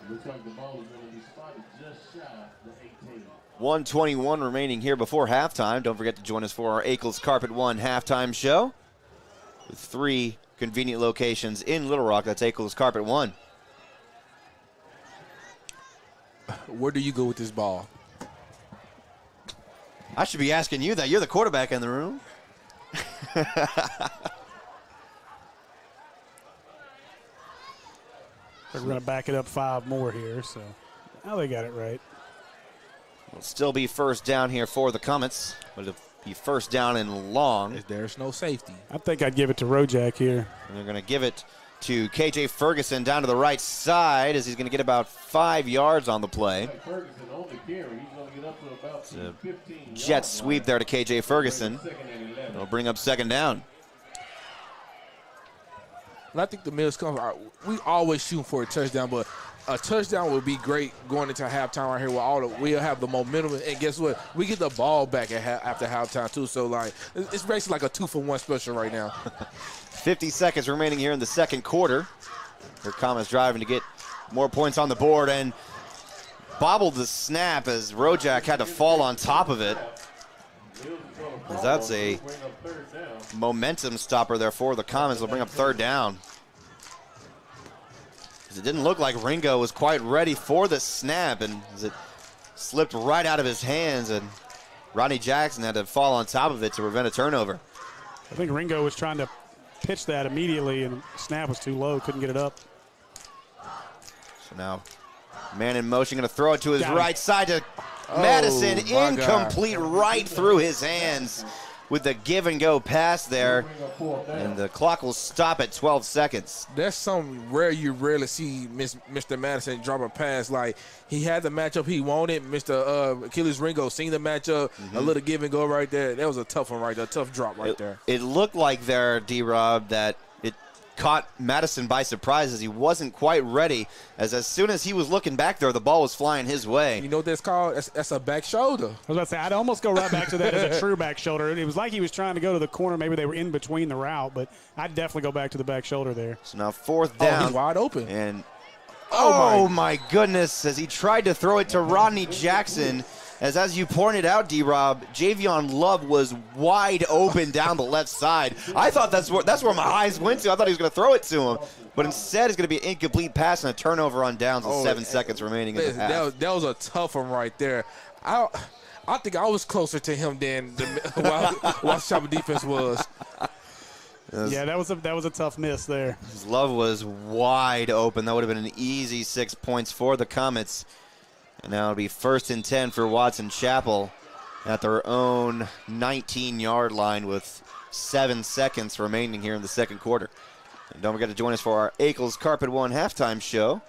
C: Looks like the ball is going to be spotted just shy of the 18.
A: 1:21 remaining here before halftime. Don't forget to join us for our Akel's Carpet One halftime show with 3 convenient locations in Little Rock. That's Akel's Carpet One.
B: Where do you go with this ball?
A: I should be asking you that. You're the quarterback in the room.
D: They're going to back it up 5 more here, so now they got it right.
A: It'll still be 1st down here for the Comets, but it'll be 1st down and long.
B: There's no safety.
D: I think I'd give it to Rojak here.
A: And they're going to give it to KJ Ferguson down to the right side as he's going to get about 5 yards on the play.
C: Ferguson on the carry. He's going to get up to about 15 yards.
A: Jet sweep there to KJ Ferguson. It'll bring up 2nd down.
B: And I think the Mills come. We always shoot for a touchdown, but a touchdown would be great going into halftime right here. We'll have the momentum, and guess what? We get the ball back after halftime too. So like, it's basically like a 2-for-1 special right now.
A: 50 seconds remaining here in the 2nd quarter. Here Comets driving to get more points on the board and bobbled the snap as Rojak had to fall on top of it. That's a momentum stopper there for the Comets. They'll bring up 3rd down. It didn't look like Ringo was quite ready for the snap, and as it slipped right out of his hands, and Rodney Jackson had to fall on top of it to prevent a turnover.
D: I think Ringo was trying to pitch that immediately, and the snap was too low, couldn't get it up.
A: So now, man in motion, going to throw it to his right side to Madison, incomplete right through his hands. with the give-and-go pass there, and the clock will stop at 12 seconds.
B: That's something rare. You rarely see Mr. Madison drop a pass. Like, he had the matchup he wanted. Mr. Achilles Ringo seen the matchup, a little give-and-go right there. That was a tough one right there, a tough drop right there.
A: It looked like there, D-Rob, that it caught Madison by surprise as he wasn't quite ready. As soon as he was looking back there, the ball was flying his way.
B: You know what that's called? That's a back shoulder.
D: I was about to say, I'd almost go right back to that as a true back shoulder. It was like he was trying to go to the corner. Maybe they were in between the route, but I'd definitely go back to the back shoulder there.
A: So now 4th down.
B: Oh, he's wide open.
A: And oh my goodness, as he tried to throw it to Rodney Jackson. As you pointed out, D-Rob, Javion Love was wide open down the left side. I thought that's where my eyes went to. I thought he was going to throw it to him. But instead, it's going to be an incomplete pass and a turnover on downs with 7 seconds remaining in the half.
B: That was a tough one right there. I think I was closer to him than the Washington Chapel defense was.
D: Yeah, that was a tough miss there.
A: Love was wide open. That would have been an easy 6 points for the Comets. And now it'll be 1st and 10 for Watson Chapel at their own 19-yard line with 7 seconds remaining here in the second quarter. And don't forget to join us for our Akel's Carpet One halftime show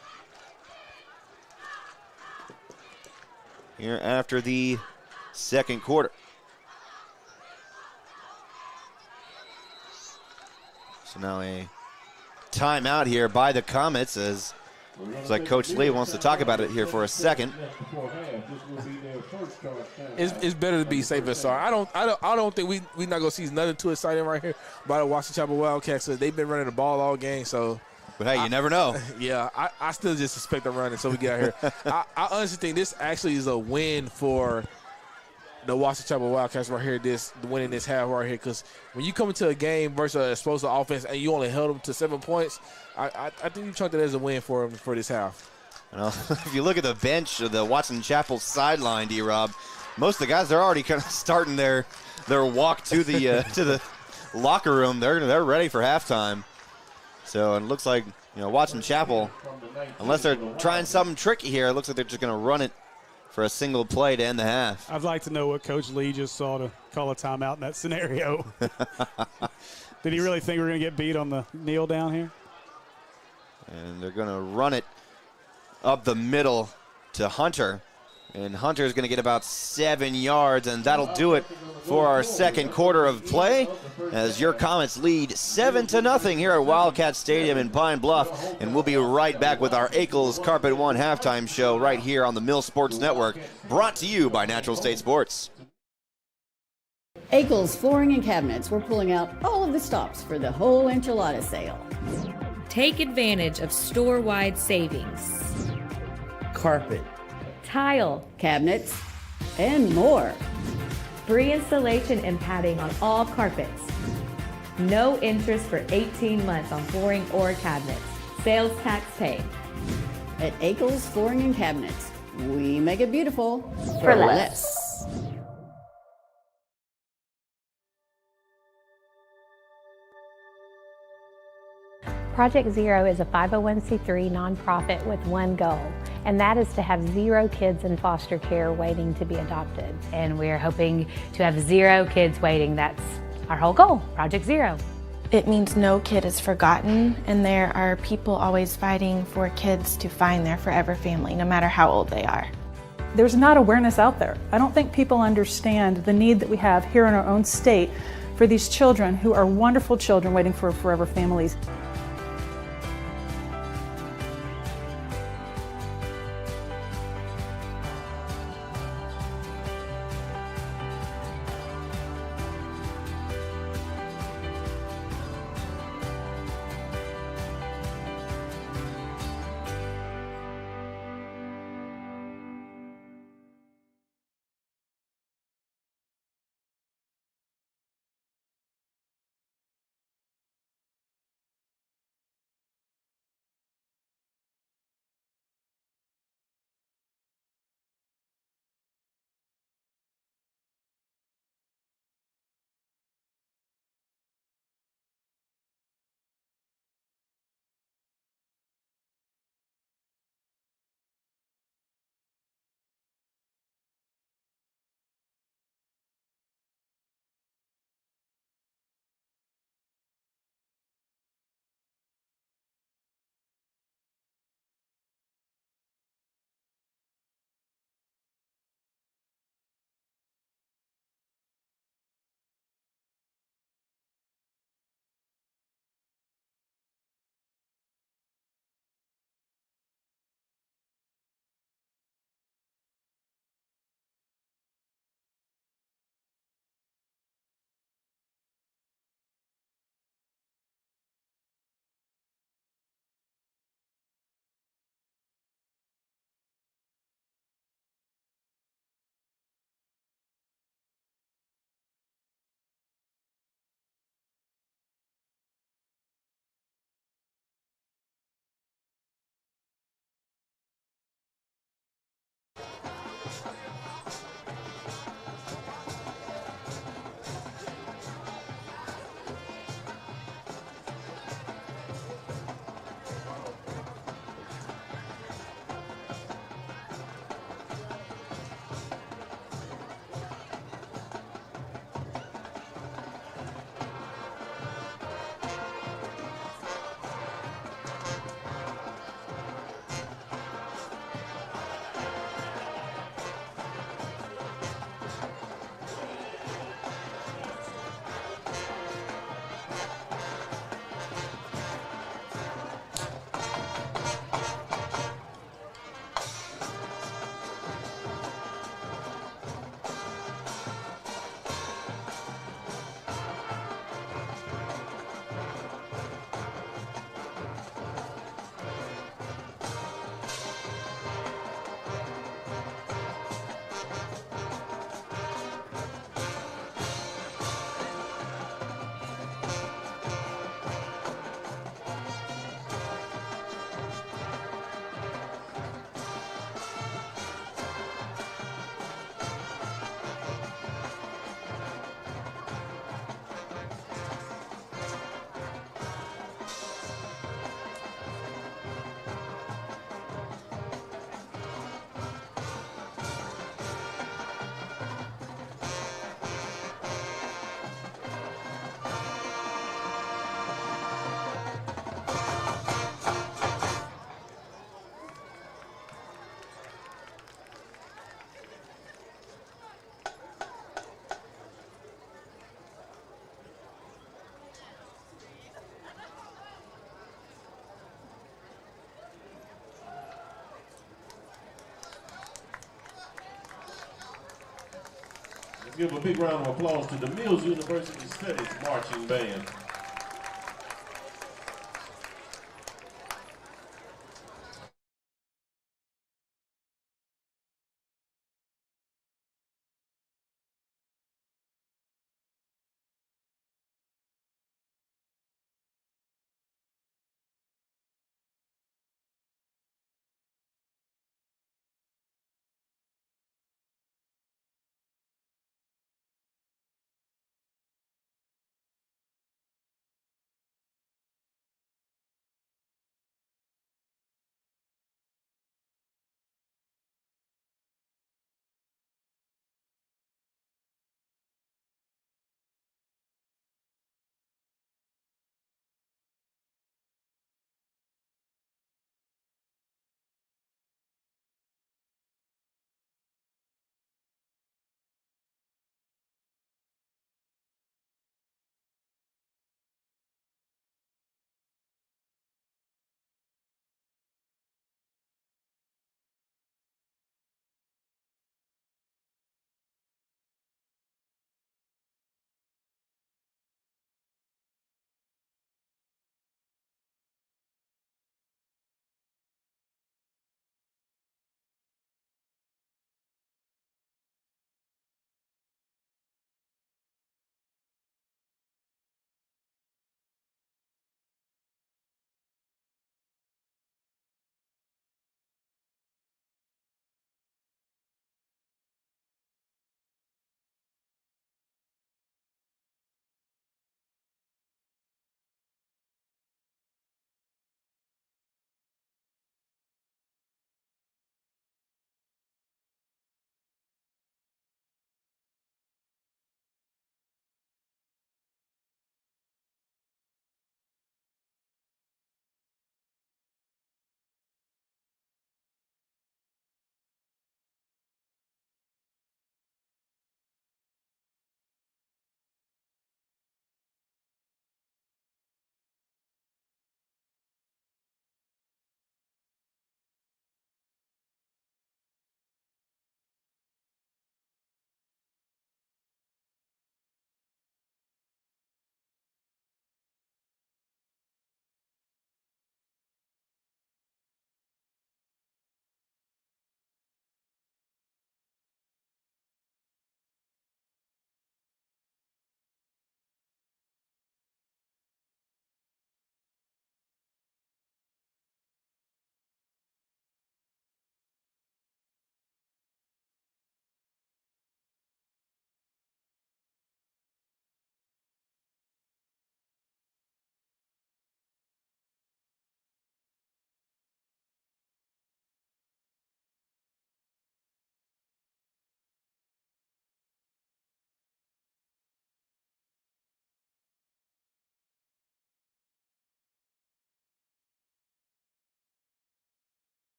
A: here after the second quarter. So now a timeout here by the Comets as looks like Coach Lee wants to talk about it here for a second.
B: It's better to be safe than sorry. I don't think we not gonna see nothing too exciting right here by the Washington Chapel Wildcats. So they've been running the ball all game. So,
A: but hey, you never know.
B: Yeah, I still just suspect them running. So we get out here. I honestly think this actually is a win for the Washington Chapel Wildcats right here. Winning this half right here, because when you come into a game versus an explosive offense and you only held them to 7 points, I think you chunk that as a win for them for this half.
A: Well, if you look at the bench of the Watson Chapel sideline, D-Rob, most of the guys, they're already kind of starting their walk to the to the locker room. They're ready for halftime. So it looks like, Watson Chapel, unless they're trying something tricky here, it looks like they're just going to run it for a single play to end the half.
D: I'd like to know what Coach Lee just saw to call a timeout in that scenario. Did he really think we were going to get beat on the kneel down here?
A: And they're going to run it up the middle to Hunter. And Hunter's going to get about 7 yards, and that'll do it for our second quarter of play as your Comets lead 7-0 here at Wildcat Stadium in Pine Bluff. And we'll be right back with our Akel's Carpet One halftime show right here on the Mill Sports Network, brought to you by Natural State Sports.
I: Akel's Flooring and Cabinets, we're pulling out all of the stops for the whole enchilada sale.
F: Take advantage of store-wide savings.
I: Carpet,
F: Tile,
I: cabinets, and more.
F: free installation and padding on all carpets. No interest for 18 months on flooring or cabinets. Sales tax paid.
I: At Akel's Flooring and Cabinets, we make it beautiful
F: For less.
E: Project Zero is a 501c3 nonprofit with one goal, and that is to have 0 kids in foster care waiting to be adopted.
F: And we're hoping to have 0 kids waiting. That's our whole goal, Project Zero.
G: It means no kid is forgotten, and there are people always fighting for kids to find their forever family, no matter how old they are.
H: There's not awareness out there. I don't think people understand the need that we have here in our own state for these children who are wonderful children waiting for forever families.
C: give a big round of applause to the Mills University Studies Marching Band.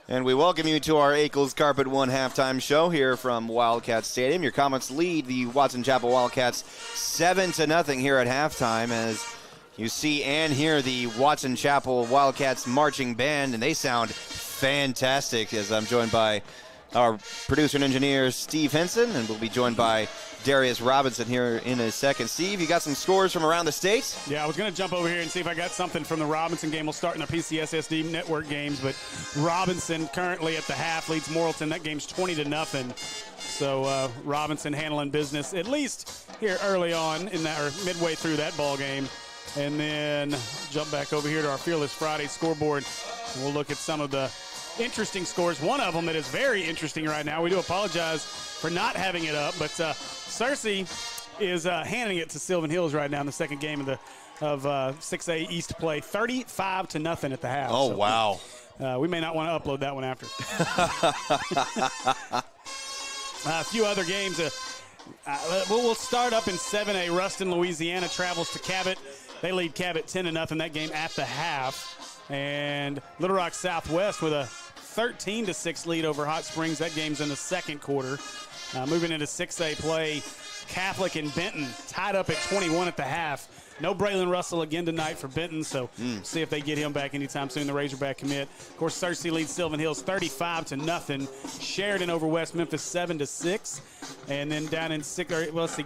A: And we welcome you to our Ackles Carpet One halftime show here from Wildcats Stadium. Your Comets lead the Watson Chapel Wildcats 7-0 here at halftime as you see and hear the Watson Chapel Wildcats marching band, and they sound fantastic as I'm joined by our producer and engineer, Steve Henson, and we'll be joined by Darius Robinson here in a second. Steve, you got some scores from around the state?
D: Yeah, I was going to jump over here and see if I got something from the Robinson game. We'll start in the PCSSD network games, but Robinson currently at the half leads Morrilton. That game's 20-0. So Robinson handling business at least here early on in that, or midway through that ball game. And then jump back over here to our Fearless Friday scoreboard. And we'll look at some of the interesting scores. One of them that is very interesting right now. We do apologize for not having it up, but Searcy is handing it to Sylvan Hills right now in the second game of 6A East play, 35-0 at the half.
A: Oh,
D: so,
A: wow.
D: We may not want to upload that one after. A few other games. We'll start up in 7A. Ruston, Louisiana travels to Cabot. They lead Cabot 10-0 that game at the half. And Little Rock Southwest with a 13-6 lead over Hot Springs. That game's in the second quarter. Moving into 6A play, Catholic and Benton tied up at 21 at the half. No Braylon Russell again tonight for Benton, so see if they get him back anytime soon, the Razorback commit. Of course, Searcy leads Sylvan Hills 35-0. Sheridan over West Memphis 7-6. And then down in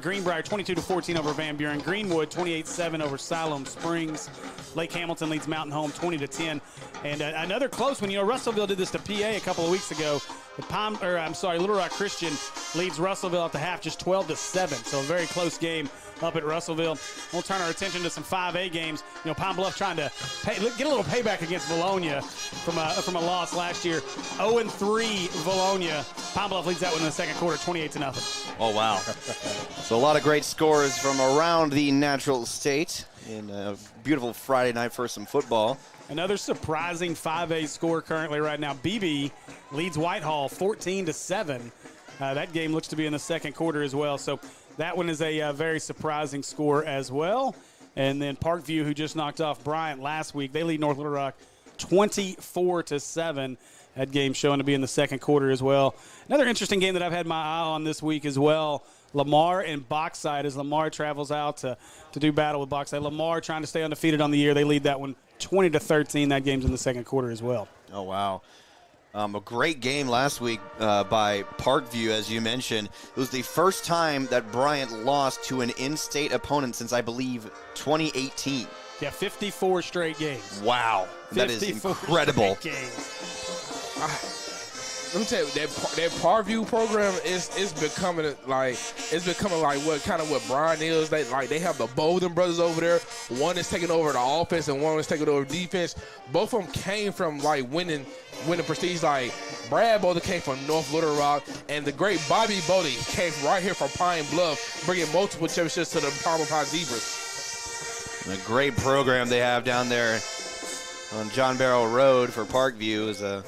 D: Greenbrier 22-14 over Van Buren. Greenwood 28-7 over Siloam Springs. Lake Hamilton leads Mountain Home 20-10. And another close one. You know, Russellville did this to PA a couple of weeks ago. Little Rock Christian leads Russellville at the half just 12-7. So a very close game up at Russellville. We'll turn our attention to some 5A games. You know, Pine Bluff trying to get a little payback against Valonia from a loss last year. 0-3 Valonia. Pine Bluff leads that one in the second quarter, 28-0.
A: Oh, wow. So a lot of great scores from around the Natural State in a beautiful Friday night for some football.
D: Another surprising 5A score currently right now. BB leads Whitehall 14-7. That game looks to be in the second quarter as well. So that one is a very surprising score as well. And then Parkview, who just knocked off Bryant last week, they lead North Little Rock 24-7. That game showing to be in the second quarter as well. Another interesting game that I've had my eye on this week as well. Lamar and Bauxite as Lamar travels out to do battle with Bauxite. Lamar trying to stay undefeated on the year. They lead that one 20-13. That game's in the second quarter as well.
A: Oh, wow. A great game last week by Parkview, as you mentioned. It was the first time that Bryant lost to an in-state opponent since, I believe, 2018.
D: Yeah, 54 straight games.
A: Wow. That is incredible.
B: Let me tell you, that Parkview program is becoming like what Brian is. They have the Bolden brothers over there. One is taking over the offense and one is taking over defense. Both of them came from winning prestige. Like Brad Bolden came from North Little Rock, and the great Bobby Bolden came right here from Pine Bluff, bringing multiple championships to the Palmer Pine Zebras.
A: And a great program they have down there on John Barrow Road for Parkview is a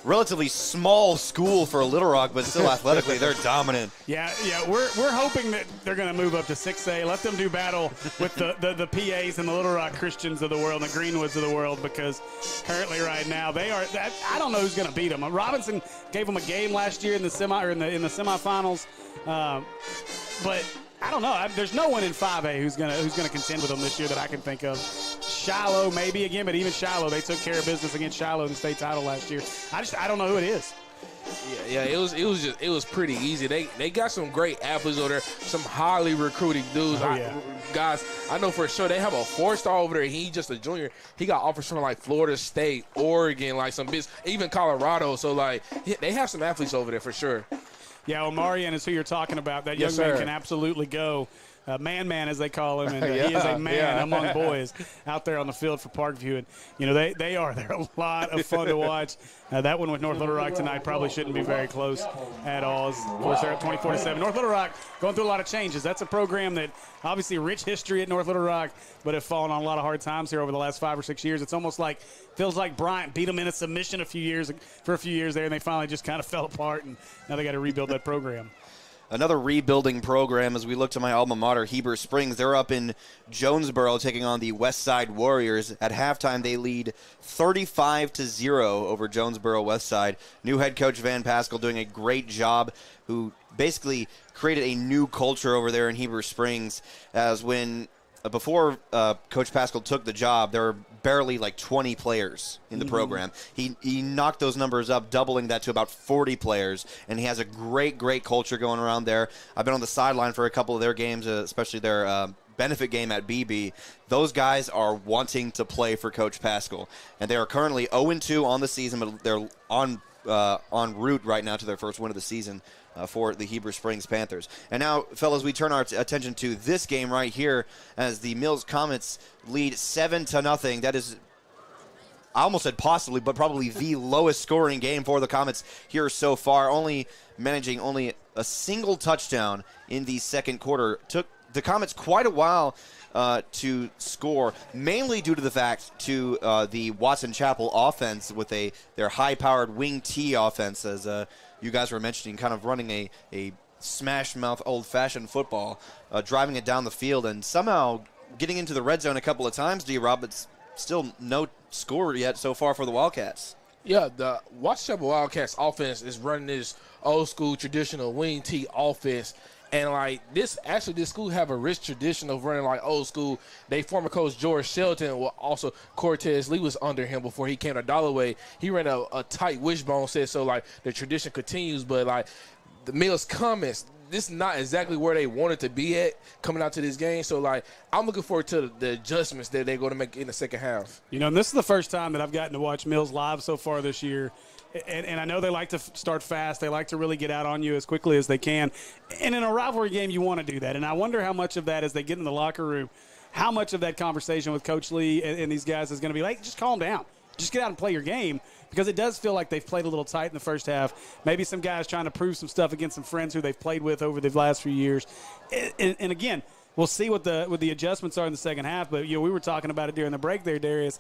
A: relatively small school for Little Rock, but still athletically they're dominant.
D: Yeah, we're hoping that they're going to move up to 6A. Let them do battle with the PAs and the Little Rock Christians of the world and the Greenwoods of the world, because currently right now they are. I don't know who's going to beat them. Robinson gave them a game last year in the semifinals, but I don't know. There's no one in 5A who's gonna contend with them this year that I can think of. Shiloh maybe again, but even Shiloh, they took care of business against Shiloh in the state title last year. I don't know who it is.
B: Yeah, it was pretty easy. They got some great athletes over there, some highly recruiting dudes. Guys, I know for sure they have a 4-star over there. He's just a junior. He got offers from Florida State, Oregon, some bits, even Colorado. So they have some athletes over there for sure.
D: Yeah, Omarion is who you're talking about. That young man can absolutely go. Man, as they call him, and he is a man among boys out there on the field for Parkview. And, they're a lot of fun to watch. That one with North Little Rock tonight probably shouldn't be very close at all. Of course, they're up 24-7. North Little Rock going through a lot of changes. That's a program that obviously rich history at North Little Rock, but have fallen on a lot of hard times here over the last 5 or 6 years. It's almost feels like Bryant beat them in a submission for a few years there, and they finally just kind of fell apart, and now they got to rebuild that program.
A: another rebuilding program as we look to my alma mater, Heber Springs. They're up in Jonesboro taking on the West Side Warriors. At halftime, they lead 35-0 over Jonesboro West Side. New head coach Van Pascal doing a great job, who basically created a new culture over there in Heber Springs, as when before Coach Pascal took the job, there were barely like 20 players in the program. He knocked those numbers up, doubling that to about 40 players, and he has a great culture going around there. I've been on the sideline for a couple of their games, especially their benefit game at BB. Those guys are wanting to play for Coach Pascal, and they are currently 0-2 on the season, but they're on route right now to their first win of the season for the Heber Springs Panthers. And now, fellas, we turn our attention to this game right here as the Mills Comets lead 7-0. That is, I almost said possibly, but probably the lowest scoring game for the Comets here so far, managing only a single touchdown in the second quarter. Took the Comets quite a while to score, mainly due to the fact to the Watson Chapel offense with their high-powered wing T offense, as you guys were mentioning, kind of running a smash-mouth, old-fashioned football, driving it down the field, and somehow getting into the red zone a couple of times, D-Rob, but still no score yet so far for the Wildcats.
B: Yeah, the Watson Chapel Wildcats offense is running this old-school, traditional wing T offense. And, like, this school have a rich tradition of running, like, old school. They former coach George Shelton, well, also Cortez Lee was under him before he came to Dollaway. He ran a tight wishbone set, so, like, the tradition continues. But, like, the Mills Comets, this is not exactly where they wanted to be at coming out to this game. So, like, I'm looking forward to the adjustments that they're going to make in the second half.
D: You know, and this is the first time that I've gotten to watch Mills live so far this year. And I know they like to start fast. They like to really get out on you as quickly as they can. And in a rivalry game, you want to do that. And I wonder how much of that, as they get in the locker room, how much of that conversation with Coach Lee and these guys is going to be like, just calm down. Just get out and play your game. Because it does feel like they've played a little tight in the first half. Maybe some guys trying to prove some stuff against some friends who they've played with over the last few years. And again, we'll see what the adjustments are in the second half. But, you know, we were talking about it during the break there, Darius.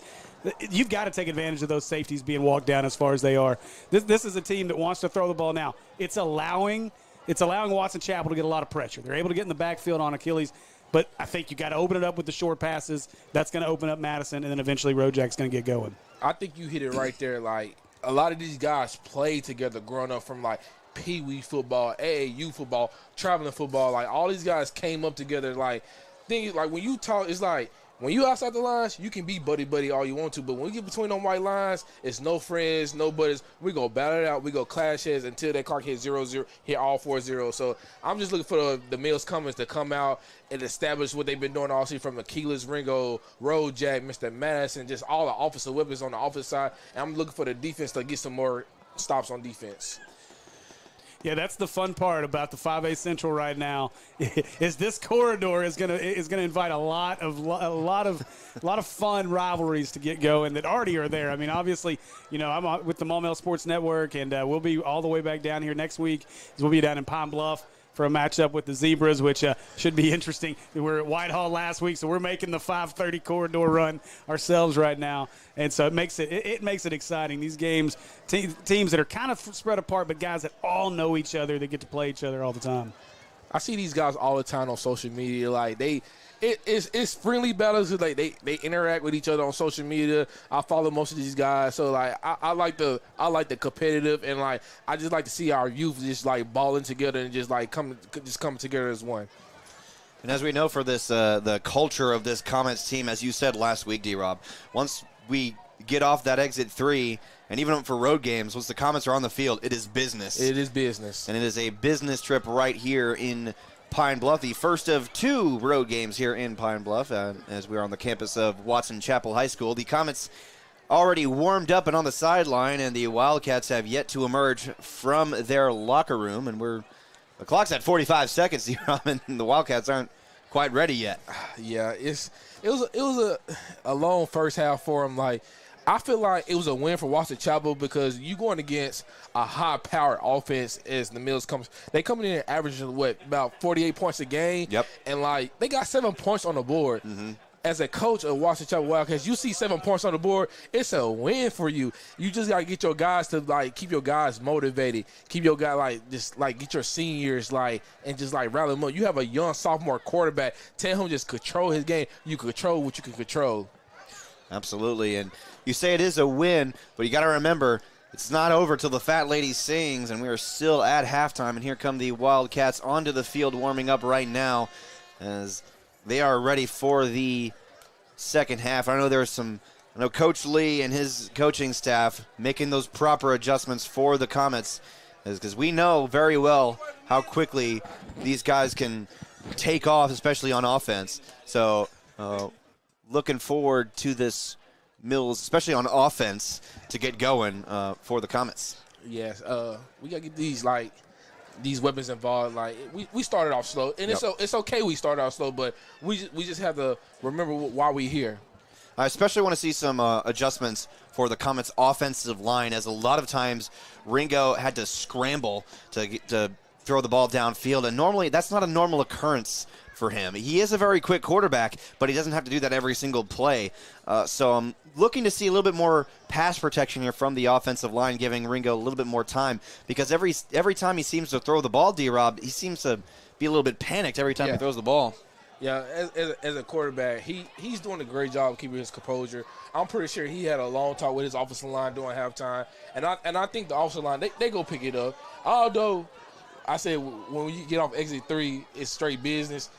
D: You've got to take advantage of those safeties being walked down as far as they are. This is a team that wants to throw the ball now. It's allowing Watson Chapel to get a lot of pressure. They're able to get in the backfield on Achilles. But I think you got to open it up with the short passes. That's going to open up Madison, and then eventually Rojak's going to get going.
B: I think you hit it right there. Like, a lot of these guys played together growing up from, like, Pee-wee football, AAU football, traveling football. Like, all these guys came up together. Like, when you talk, it's like, when you outside the lines, you can be buddy all you want to. But when we get between them white lines, it's no friends, no buddies. We go battle it out. We go clash heads until that clock hits 0-0, hit all 4 zeros. So I'm just looking for the Mills Comets to come out and establish what they've been doing all season, from Achilles, Ringo, Rojak, Mr. Madison, just all the offensive weapons on the offensive side. And I'm looking for the defense to get some more stops on defense.
D: Yeah, that's the fun part about the 5A Central right now. Is this corridor is gonna invite a lot of fun rivalries to get going that already are there. I mean, obviously, you know, I'm with the Maumelle Sports Network, and we'll be all the way back down here next week. We'll be down in Pine Bluff for a matchup with the Zebras, which should be interesting. We were at Whitehall last week, so we're making the 5:30 corridor run ourselves right now, and so it makes it exciting. These games, teams that are kind of spread apart, but guys that all know each other, that get to play each other all the time.
B: I see these guys all the time on social media. Like, it's friendly battles. Like, they interact with each other on social media. I follow most of these guys, so like I like the competitive, and like I just like to see our youth just like balling together and just like come together as one.
A: And as we know, for this the culture of this Comets team, as you said last week, D-Rob, once we get off that exit 3, and even for road games, once the Comets are on the field, it is business.
B: It is business.
A: And it is a business trip right here in Pine Bluff, the first of 2 road games here in Pine Bluff, as we are on the campus of Watson Chapel High School. The Comets already warmed up and on the sideline, and the Wildcats have yet to emerge from their locker room. And the clock's at 45 seconds, and the Wildcats aren't quite ready yet.
B: Yeah, it was a long first half for them. Like, I feel like it was a win for Watson Chapel because you going against a high-powered offense as the Mills comes. They coming in averaging, about 48 points a game?
A: Yep.
B: And, like, they got 7 points on the board.
A: Mm-hmm.
B: as a coach of Washington Chapel Wildcats, you see 7 points on the board, it's a win for you. You just got to get your guys to, keep your guys motivated. Keep your guy, get your seniors, and just, rally them up. You have a young sophomore quarterback. Tell him just control his game. You control what you can control.
A: Absolutely. And you say it is a win, but you got to remember, it's not over till the Fat Lady sings, and we are still at halftime. And here come the Wildcats onto the field warming up right now as they are ready for the second half. I know Coach Lee and his coaching staff making those proper adjustments for the Comets, because we know very well how quickly these guys can take off, especially on offense. So looking forward to this Mills, especially on offense, to get going for the Comets.
B: Yes, we got to get these weapons involved. We started off slow, and it's okay we started off slow, but we just have to remember why we're here.
A: I especially want to see some adjustments for the Comets' offensive line, as a lot of times Ringo had to scramble to throw the ball downfield, and normally that's not a normal occurrence for him. He is a very quick quarterback, but he doesn't have to do that every single play. So I'm looking to see a little bit more pass protection here from the offensive line, giving Ringo a little bit more time, because every time he seems to throw the ball, D-Rob, he seems to be a little bit panicked every time he throws the ball.
B: Yeah, as a quarterback, he's doing a great job of keeping his composure. I'm pretty sure he had a long talk with his offensive line during halftime, and I think the offensive line, they go pick it up. Although I said when you get off exit 3, it's straight business.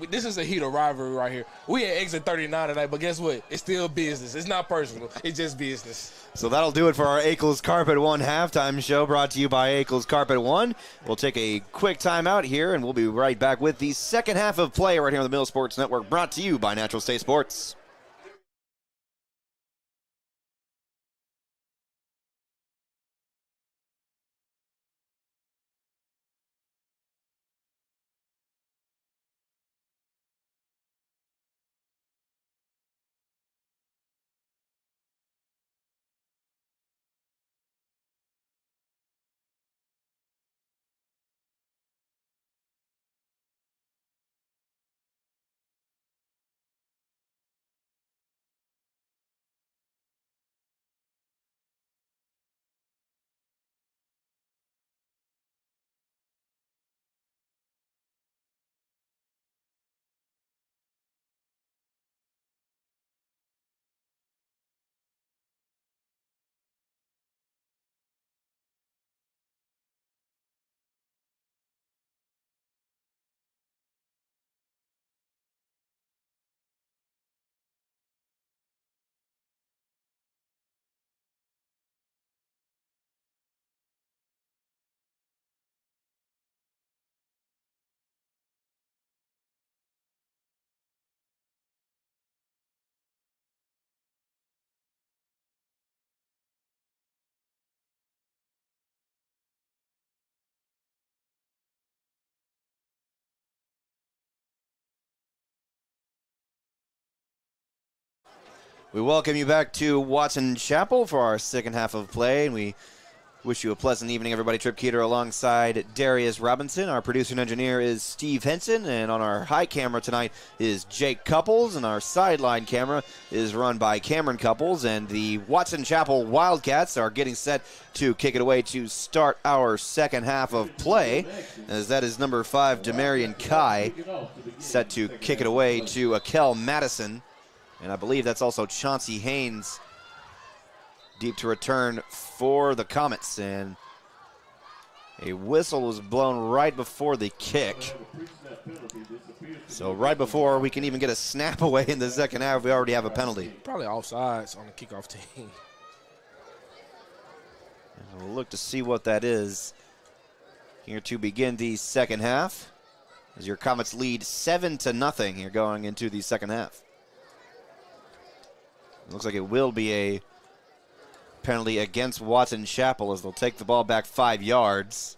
B: This is a heat of rivalry right here. We at exit 39 tonight, but guess what? It's still business. It's not personal. It's just business.
A: So that'll do it for our Akel's Carpet One halftime show, brought to you by Akel's Carpet One. We'll take a quick time out here, and we'll be right back with the second half of play right here on the Mill Sports Network, brought to you by Natural State Sports. We welcome you back to Watson Chapel for our second half of play, and we wish you a pleasant evening, everybody. Trip Keeter alongside Darius Robinson. Our producer and engineer is Steve Henson, and on our high camera tonight is Jake Couples, and our sideline camera is run by Cameron Couples, and the Watson Chapel Wildcats are getting set to kick it away to start our second half of play, as that is number 5, Demarion Kai, set to kick it away to Akel Madison. And I believe that's also Chauncey Haynes deep to return for the Comets. And a whistle was blown right before the kick. So right before we can even get a snap away in the second half, we already have a penalty.
B: Probably offsides on the kickoff team.
A: And we'll look to see what that is here to begin the second half, as your Comets lead 7-0 here going into the second half. Looks like it will be a penalty against Watson Chapel, as they'll take the ball back 5 yards.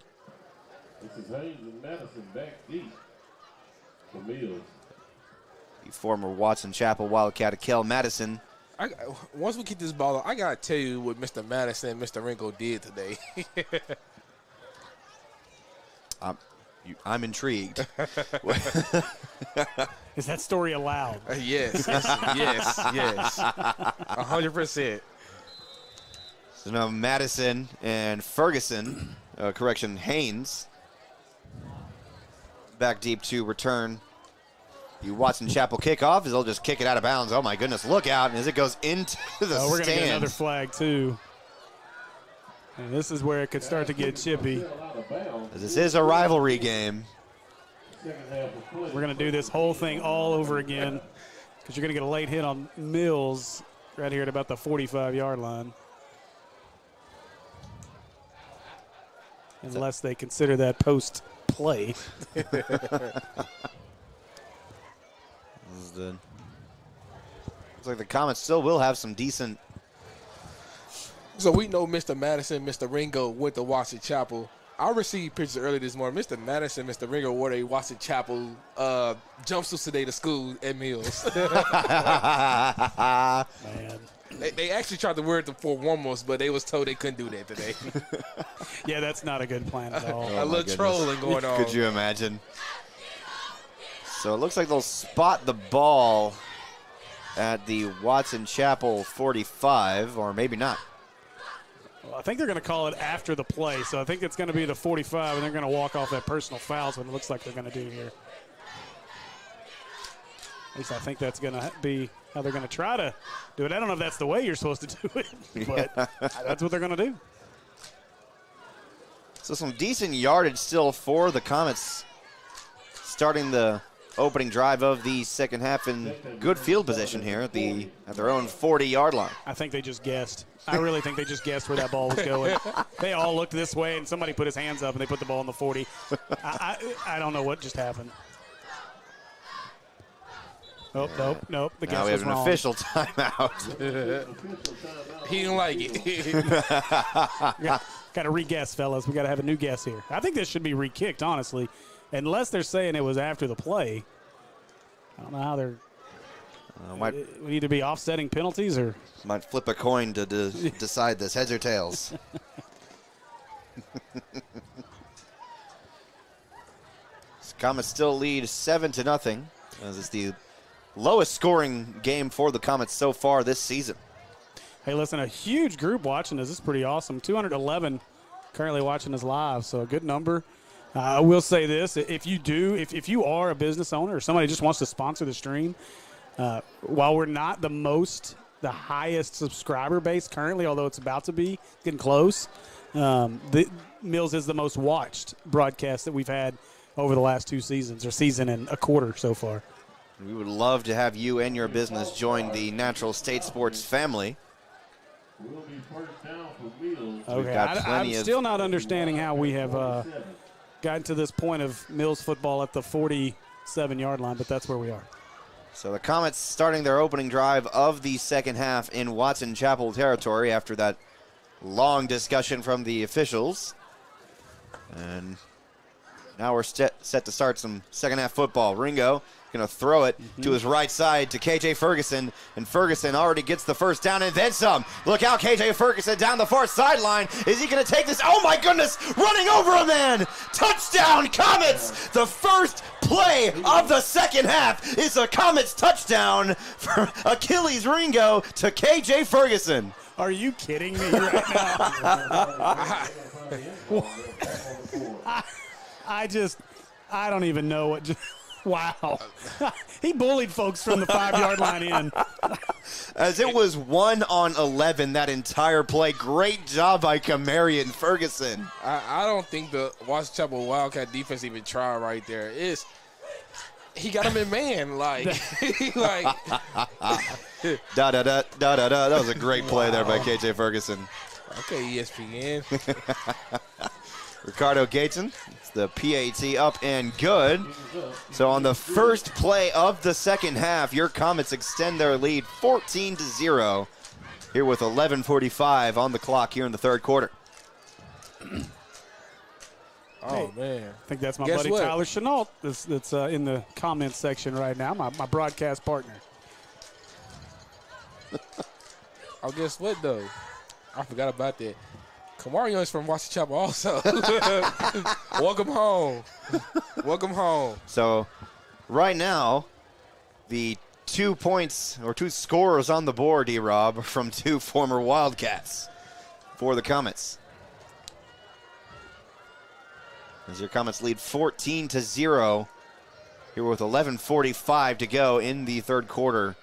C: This is Haynes and Madison back deep for Mills.
A: The former Watson Chapel Wildcat, Akel Madison.
B: Once we get this ball up, I got to tell you what Mr. Madison and Mr. Ringo did today.
A: I'm intrigued.
D: Is that story allowed?
B: Yes, 100%.
A: So now Madison and Ferguson, Haynes, back deep to return. The Watson Chapel kickoff as they'll just kick it out of bounds. Oh my goodness, look out as it goes into the
D: we're going to get another
A: stand.
D: flag too. And this is where it could start to get chippy.
A: This is a rivalry game.
D: We're going to do this whole thing all over again because you're going to get a late hit on Mills right here at about the 45-yard line. Unless they consider that post play.
A: Looks like the Comets still will have some decent.
B: So we know Mr. Madison, Mr. Ringo went to Watson Chapel. I received pictures earlier this morning. Mr. Madison, Mr. Ringo wore their Watson Chapel jumpsuits today to school at Mills.
D: Man.
B: They actually tried to wear it for warm-ups, but they was told they couldn't do that today.
D: Yeah, that's not a good plan at all.
B: A little trolling going on.
A: Could you imagine? So it looks like they'll spot the ball at the Watson Chapel 45, or maybe not.
D: Well, I think they're going to call it after the play, so I think it's going to be the 45, and they're going to walk off that personal foul. Is what it looks like they're going to do here. At least I think that's going to be how they're going to try to do it. I don't know if that's the way you're supposed to do it, but that's what they're going to do.
A: So some decent yardage still for the Comets, starting the opening drive of the second half in good field position here at their own 40-yard line.
D: I think they just guessed. I really think they just guessed where that ball was going. They all looked this way, and somebody put his hands up, and they put the ball in the 40. I don't know what just happened. Nope. The guess
A: now we
D: was
A: have an
D: wrong.
A: official timeout.
B: He didn't like it.
D: Got to re-guess, fellas. We got to have a new guess here. I think this should be re-kicked, honestly, unless they're saying it was after the play. I don't know how they're. It would either be offsetting penalties or
A: might flip a coin to decide this, heads or tails. Comets still lead 7-0, as it's the lowest scoring game for the Comets so far this season.
D: Hey, listen, a huge group watching this. This is pretty awesome. 211 currently watching us live, so a good number. I will say this: if you are a business owner or somebody just wants to sponsor the stream, while we're not the highest subscriber base currently, although it's about to be getting close, the Mills is the most watched broadcast that we've had over the last 2 seasons, or season and a quarter so far.
A: We would love to have you and your business join the Natural State Sports family.
D: Okay, I'm still not understanding how we have gotten to this point of Mills football at the 47-yard line, but that's where we are.
A: So the Comets starting their opening drive of the second half in Watson Chapel territory after that long discussion from the officials. And now we're set to start some second half football. Ringo going to throw it to his right side to KJ Ferguson, and Ferguson already gets the first down and then some. Look out, KJ Ferguson down the far sideline. Is he going to take this? Oh my goodness, running over a man. Touchdown Comets. The first play of the second half is a Comets touchdown for Achilles Ringo to KJ Ferguson.
D: Are you kidding me right now? I don't even know what wow. He bullied folks from the 5-yard line in.
A: As it was 1 on 11 that entire play. Great job by Camarion Ferguson.
B: I don't think the Watson Chapel Wildcat defense even tried right there. He got him in man, like.
A: Da-da-da. That was a great play there by KJ Ferguson.
B: Okay, ESPN.
A: Ricardo Gateson, it's the PAT up and good. So on the first play of the second half, your Comets extend their lead 14-0 here with 11:45 on the clock here in the third quarter.
B: Oh, man.
D: I think that's my
B: Guess
D: buddy
B: what?
D: Tyler Chenault that's in the comments section right now, my broadcast partner.
B: Oh, guess what, though? I forgot about that. Kamarion is from Watson Chapel also. Welcome home. Welcome home.
A: So right now, the 2 points or 2 scorers on the board, D-Rob, from 2 former Wildcats for the Comets. As your Comets lead 14-0 here with 11:45 to go in the third quarter.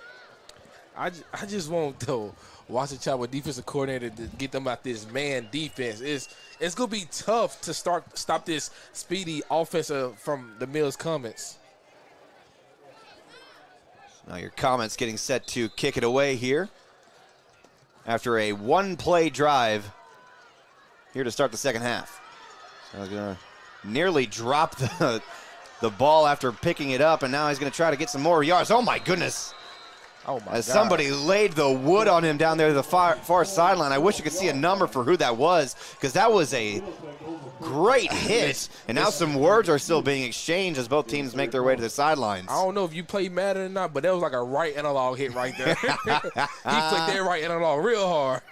B: I just want the Washington Chapel defensive coordinator to get them out this man defense. It's going to be tough to stop this speedy offense from the Mills Comets.
A: Now your Comets getting set to kick it away here after a one-play drive here to start the second half. So he's going to nearly drop the ball after picking it up, and now he's going to try to get some more yards. Oh, my goodness.
B: Oh, my
A: As
B: God.
A: somebody laid the wood on him down there to the far sideline. I wish you could see a number for who that was, because that was a great hit. And now some words are still being exchanged as both teams make their way to the sidelines.
B: I don't know if you played Madden or not, but that was like a right analog hit right there. He flicked that right analog real hard.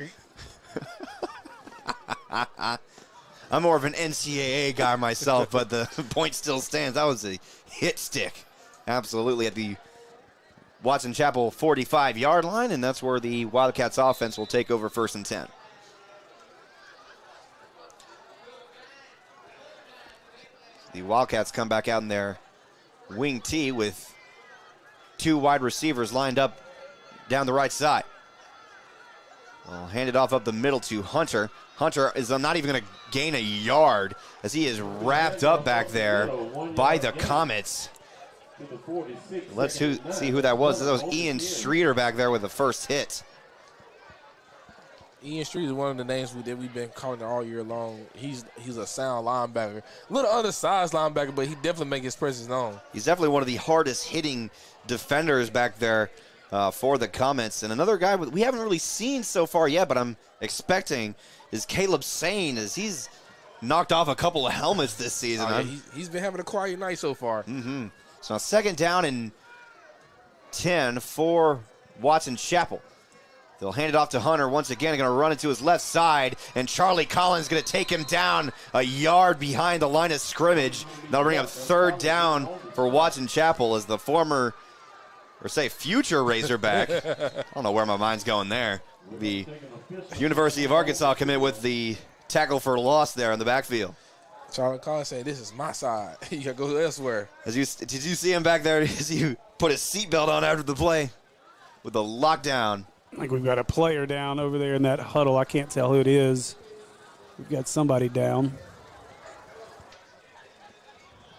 A: I'm more of an NCAA guy myself, but the point still stands. That was a hit stick. Absolutely at the Watson Chapel 45-yard line, and that's where the Wildcats offense will take over 1st and 10. The Wildcats come back out in their wing tee with 2 wide receivers lined up down the right side. Well, hand it off up the middle to Hunter. Hunter is not even going to gain a yard as he is wrapped up back there by the Comets. Let's see who that was. That was Ian Streeter back there with the first hit.
B: Ian Street is one of the names that we've been calling all year long. He's a sound linebacker. A little undersized linebacker, but he definitely makes his presence known.
A: He's definitely one of the hardest hitting defenders back there for the Comets. And another guy we haven't really seen so far yet, but I'm expecting, is Caleb Sane, as he's knocked off a couple of helmets this season.
B: Yeah, he's been having a quiet night so far.
A: Mm-hmm. So now 2nd down and 10 for Watson Chapel. They'll hand it off to Hunter once again. Going to run into his left side, and Charlie Collins going to take him down a yard behind the line of scrimmage. That'll bring up 3rd down for Watson Chapel as the former, or say future Razorback. I don't know where my mind's going there. The University of Arkansas commit with the tackle for loss there in the backfield.
B: Charlie Collins saying, "This is my side. You got to go elsewhere."
A: Did you see him back there as he put his seatbelt on after the play with the lockdown?
D: I think we've got a player down over there in that huddle. I can't tell who it is. We've got somebody down.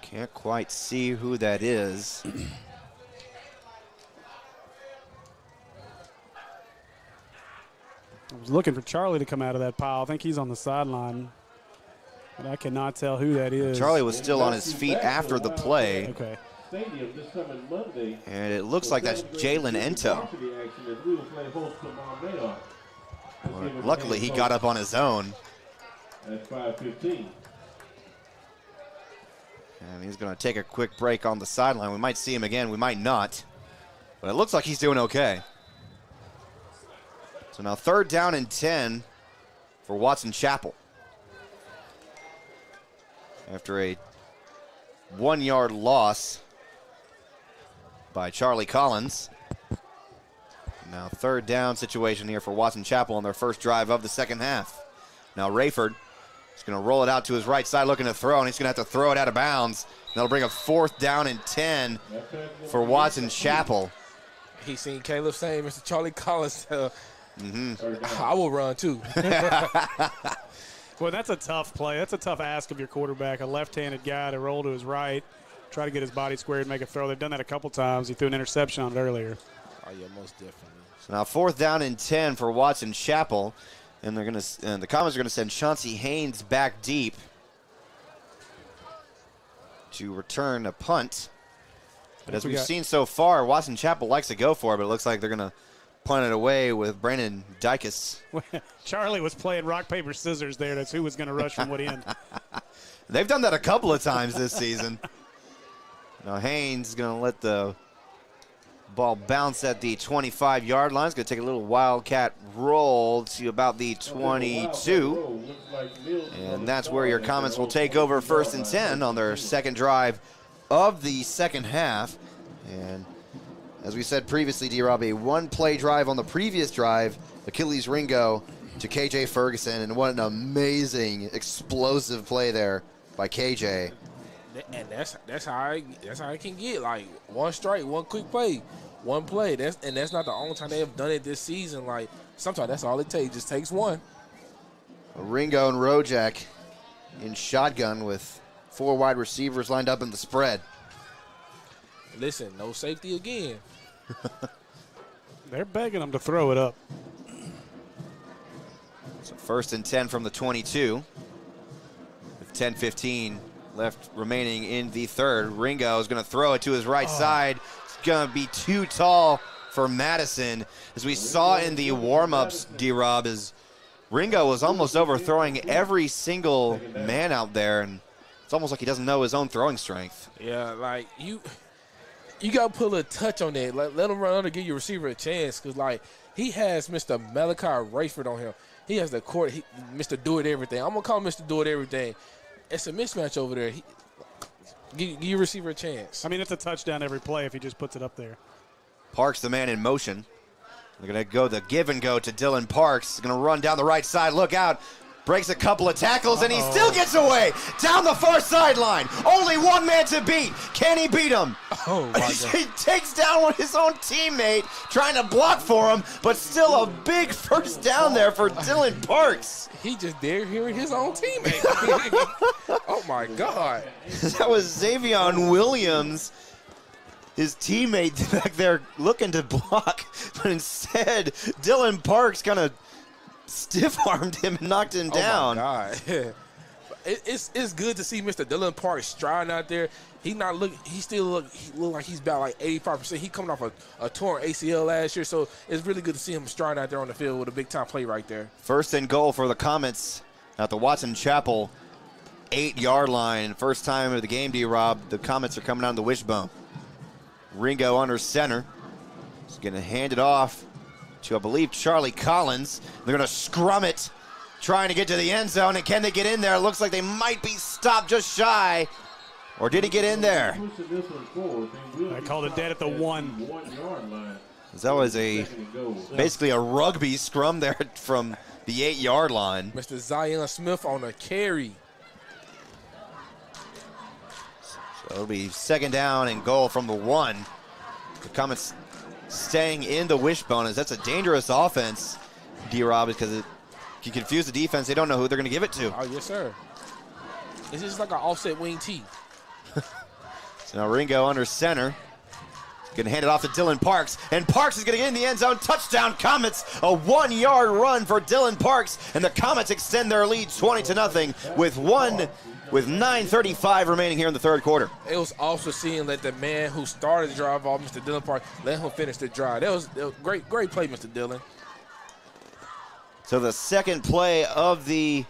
A: Can't quite see who that is.
D: I was looking for Charlie to come out of that pile. I think he's on the sideline, but I cannot tell who that is.
A: Charlie was still on his feet after the play.
D: Okay.
A: And it looks like that's Jalen Ento. Luckily, he got up on his own.
C: That's 5:15.
A: And he's going to take a quick break on the sideline. We might see him again. We might not. But it looks like he's doing okay. So now 3rd down and 10 for Watson Chapel. After a 1-yard loss by Charlie Collins. Now 3rd down situation here for Watson Chapel on their first drive of the second half. Now Rayford is going to roll it out to his right side looking to throw, and he's going to have to throw it out of bounds. That'll bring up 4th down and 10 for Watson Chapel.
B: He's seen Caleb saying, "Mr. Charlie Collins, I will run too."
D: Well, that's a tough play. That's a tough ask of your quarterback, a left-handed guy to roll to his right, try to get his body squared and make a throw. They've done that a couple times. He threw an interception on it earlier.
B: Oh, yeah, most definitely.
A: So now 4th down and 10 for Watson Chapel. And they're going to, the Comets are going to send Chauncey Haynes back deep to return a punt. But as we've seen so far, Watson Chapel likes to go for it, but it looks like they're going to punt it away with Brandon Dykes.
D: Charlie was playing rock, paper, scissors there. That's who was going to rush from what end.
A: They've done that a couple of times this season. Now Haynes is going to let the ball bounce at the 25-yard line. It's going to take a little Wildcat roll to about the 22. And that's where your Comets will take over 1st and 10 on their second drive of the second half. And As we said previously, D-Rob, a one-play drive on the previous drive, Achilles Ringo to KJ Ferguson, and what an amazing, explosive play there by KJ.
B: And that's how I can get, like, one strike, one quick play, one play. That's not the only time they have done it this season. Like, sometimes that's all it takes. Just takes one.
A: Ringo and Rojak in shotgun with 4 wide receivers lined up in the spread.
B: Listen, no safety again.
D: They're begging them to throw it up.
A: So 1st and 10 from the 22. With 10:15 left remaining in the third. Ringo is going to throw it to his right side. It's going to be too tall for Madison. As we saw in the warm-ups, D-Rob, is Ringo was almost overthrowing every single man out there, and it's almost like he doesn't know his own throwing strength.
B: Yeah, like, you got to put a little touch on that. Let him run under, give your receiver a chance, because, like, he has Mr. Malachi Rayford on him. He has the court, Mr. Do-It-Everything. I'm going to call him Mr. Do-It-Everything. It's a mismatch over there. Give your receiver a chance.
D: I mean, it's a touchdown every play if he just puts it up there.
A: Parks, the man in motion. They're going to go the give and go to Dylan Parks. He's going to run down the right side. Look out. Breaks a couple of tackles, and he still gets away down the far sideline. Only one man to beat. Can he beat him?
B: Oh, my God.
A: He takes down his own teammate trying to block for him, but still a big first down there for Dylan Parks.
B: He just dared hearing his own teammate. Oh, my God.
A: That was Xavion Williams, his teammate back there looking to block, but instead Dylan Parks kind of stiff-armed him and knocked him down.
B: Oh, my God. It's good to see Mr. Dylan Parks striding out there. He still look like he's about like 85%. He coming off a torn ACL last year, so it's really good to see him striding out there on the field with a big-time play right there.
A: 1st and goal for the Comets at the Watson Chapel 8-yard line. First time of the game, D-Rob. The Comets are coming out of the wishbone. Ringo under center. He's going to hand it off to, I believe, Charlie Collins. They're going to scrum it, trying to get to the end zone. And can they get in there? It looks like they might be stopped just shy. Or did he get in there?
D: I called it dead at the 1.
A: That was basically a rugby scrum there from the 8-yard line.
B: Mr. Zion Smith on a carry.
A: So it'll be 2nd down and goal from the 1. The Comets staying in the wishbone, as that's a dangerous offense, D-Rob, because it can confuse the defense. They don't know who they're going to give it to.
B: Oh, yes, sir. It's just like an offset wing T.
A: So now Ringo under center. Going to hand it off to Dylan Parks, and Parks is going to get in the end zone. Touchdown Comets, a 1-yard run for Dylan Parks, and the Comets extend their lead 20-0 with 9:35 remaining here in the third quarter.
B: It was also seeing that the man who started the drive off, Mr. Dylan Parks, let him finish the drive. That was great play, Mr. Dylan.
A: So the second play of the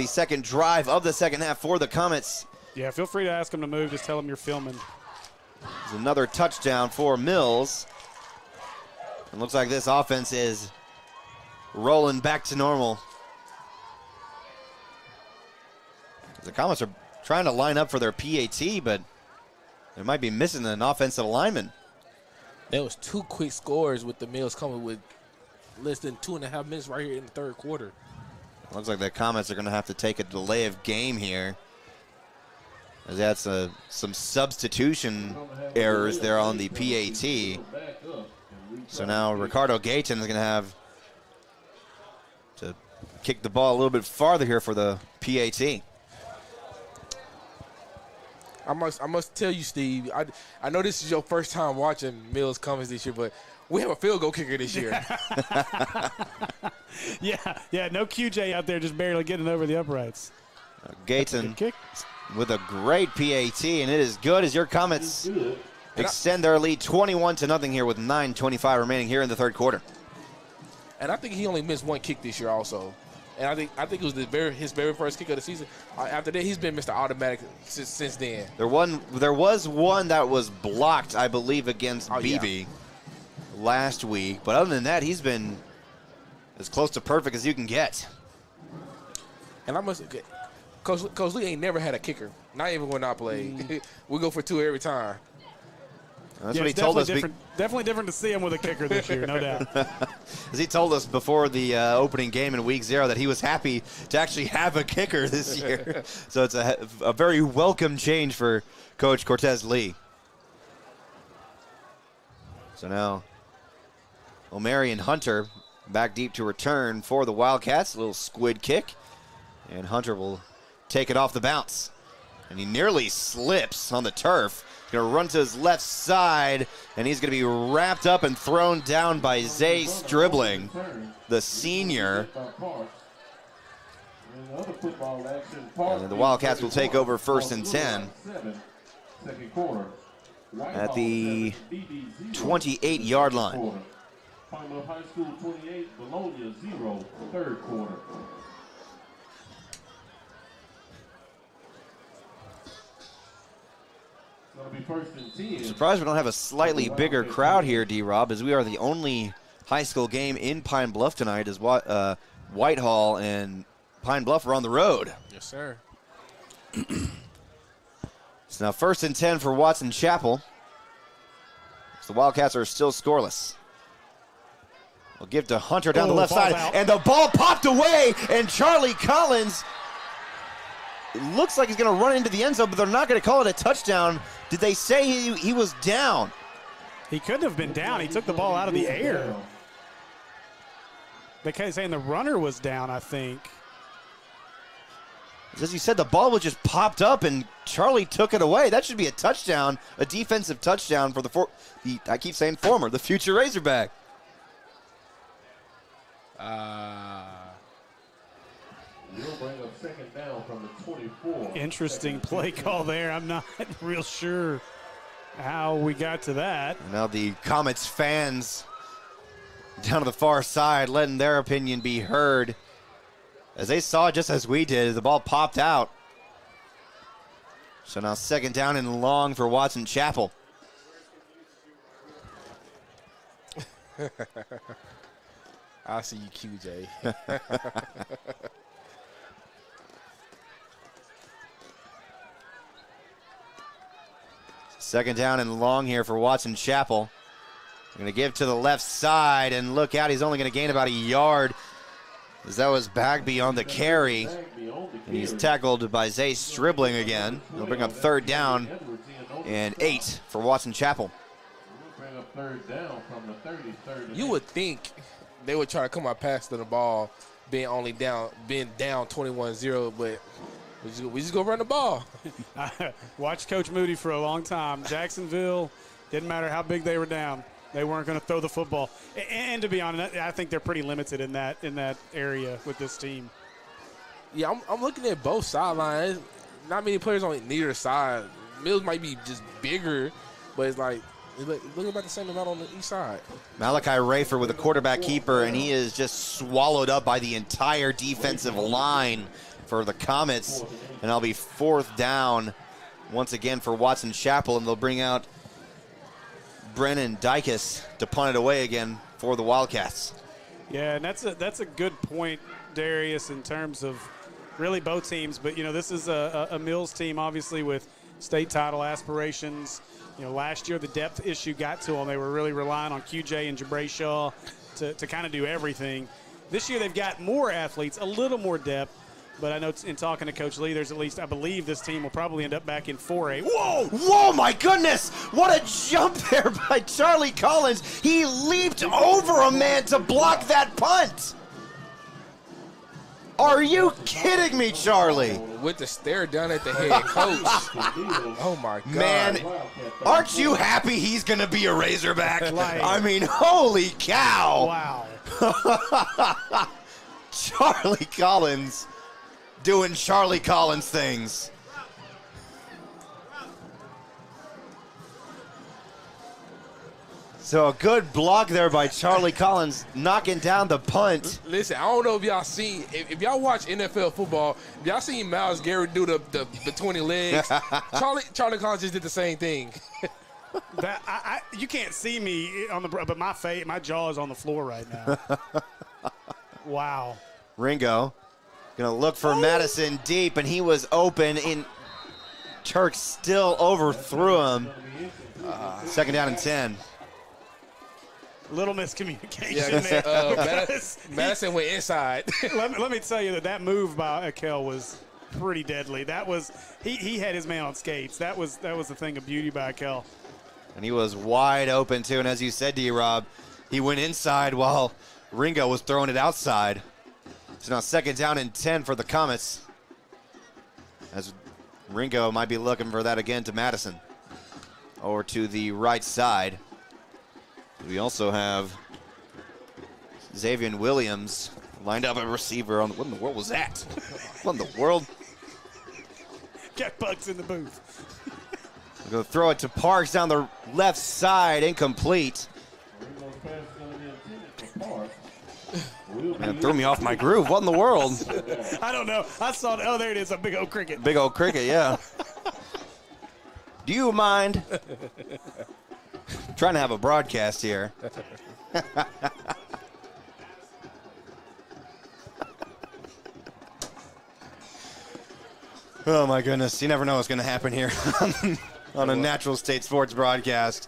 A: second drive of the second half for the Comets.
D: Yeah, feel free to ask them to move. Just tell them you're filming.
A: There's another touchdown for Mills. It looks like this offense is rolling back to normal. The Comets are trying to line up for their PAT, but they might be missing an offensive lineman.
B: There was 2 quick scores with the Mills coming with less than 2.5 minutes right here in the third quarter.
A: Looks like the Comets are going to have to take a delay of game here. As that's some substitution errors there on the PAT. So now Ricardo Gayton is going to have to kick the ball a little bit farther here for the PAT.
B: I must tell you, Steve, I know this is your first time watching Mills Comets this year, but we have a field goal kicker this year.
D: Yeah, no QJ out there just barely getting over the uprights.
A: Gayton with a great PAT, and it is good as your Comets extend their lead 21-0 here with 9:25 remaining here in the third quarter.
B: And I think he only missed 1 kick this year also. And I think it was his very first kick of the season. After that, he's been Mr. Automatic since then.
A: There was one that was blocked, I believe, against BB last week. But other than that, he's been as close to perfect as you can get.
B: And Coach Lee ain't never had a kicker. Not even when I played. We go for 2 every time.
A: That's what he told us.
D: Definitely different to see him with a kicker this year, no doubt.
A: As he told us before the opening game in Week 0 that he was happy to actually have a kicker this year. So it's a very welcome change for Coach Cortez Lee. So now O'Mary and Hunter back deep to return for the Wildcats. A little squid kick. And Hunter will take it off the bounce. And he nearly slips on the turf. He's going to run to his left side, and he's going to be wrapped up and thrown down by Zay Stribling, the senior. And the Wildcats will take over 1st and 10 at the 28-yard line.
C: High School 28, Bologna 0, 3rd quarter. It'll be 1st and 10.
A: Surprised we don't have a slightly bigger crowd here, D-Rob, as we are the only high school game in Pine Bluff tonight, as Whitehall and Pine Bluff are on the road.
B: Yes, sir.
A: So now 1st and 10 for Watson Chapel. So the Wildcats are still scoreless. We'll give to Hunter down the left side, and the ball popped away, and Charlie Collins looks like he's going to run into the end zone, but they're not going to call it a touchdown. Did they say he was down?
D: He couldn't have been down. He took the ball out of the air. They're saying the runner was down, I think.
A: As you said, the ball was just popped up, and Charlie took it away. That should be a touchdown, a defensive touchdown for the I keep saying former, the future Razorback.
C: You'll bring up 2nd down from the 24.
D: Interesting play call there. I'm not real sure how we got to that.
A: And now the Comets fans down to the far side letting their opinion be heard. As they saw it just as we did, the ball popped out. So now 2nd down and long for Watson Chapel.
B: I see you, QJ.
A: 2nd down and long here for Watson Chapel. They're going to give to the left side, and look out, he's only going to gain about a yard, as that was Bagby on the carry. And he's tackled by Zay Stribling again. They'll bring up 3rd down and 8 for Watson Chapel.
C: Bring up 3rd down from the 30.
B: You would think they would try to come out past the ball, being down 21-0, but we just go run the ball.
D: I watched Coach Moody for a long time. Jacksonville, didn't matter how big they were down, they weren't going to throw the football. And to be honest, I think they're pretty limited in that area with this team.
B: Yeah, I'm looking at both sidelines. Not many players on neither side. Mills might be just bigger, but it's like look about the same amount on the east side.
A: Malachi Rafer with a quarterback keeper, and he is just swallowed up by the entire defensive line for the Comets. And that'll be 4th down once again for Watson Chapel, and they'll bring out Brennan Dykes to punt it away again for the Wildcats.
D: Yeah, and that's a good point, Darius, in terms of really both teams. But, this is a Mills team, obviously, with state title aspirations. Last year the depth issue got to them. They were really relying on QJ and Jabray Shaw to kind of do everything. This year they've got more athletes, a little more depth. But I know in talking to Coach Lee, there's at least, I believe this team will probably end up back in 4A.
A: Whoa, my goodness. What a jump there by Charlie Collins. He leaped over a man to block that punt. Are you kidding me, Charlie?
B: With the stare down at the head coach. Oh, my God.
A: Man, aren't you happy he's going to be a Razorback? I mean, holy cow.
D: Wow.
A: Charlie Collins doing Charlie Collins things. So a good block there by Charlie Collins, knocking down the punt.
B: Listen, I don't know if y'all seen, if y'all watch NFL football, if y'all seen Myles Garrett do the 20 legs, Charlie Collins just did the same thing.
D: You can't see me but my jaw is on the floor right now. Wow.
A: Ringo gonna look for Madison deep, and he was open. Turk still overthrew him. Second down and 10.
D: Little miscommunication
B: Yeah,
D: there.
B: Madison went inside.
D: let me tell you that move by Akel was pretty deadly. That was he had his man on skates. That was the thing of beauty by Akel.
A: And he was wide open, too. And as you said, D-Rob, he went inside while Ringo was throwing it outside. So now second down and 10 for the Comets. As Ringo might be looking for that again to Madison. Over to the right side. We also have Xavier Williams lined up at receiver. What in the world was that? What in the world?
D: Got bugs in the booth.
A: We're going to throw it to Parks down the left side, incomplete. Man, threw me off my groove. What in the world?
D: I don't know. I saw it. Oh, there it is, a big old cricket.
A: Big old cricket, yeah. Do you mind? Trying to have a broadcast here. Oh, my goodness. You never know what's going to happen here on a Natural State Sports broadcast.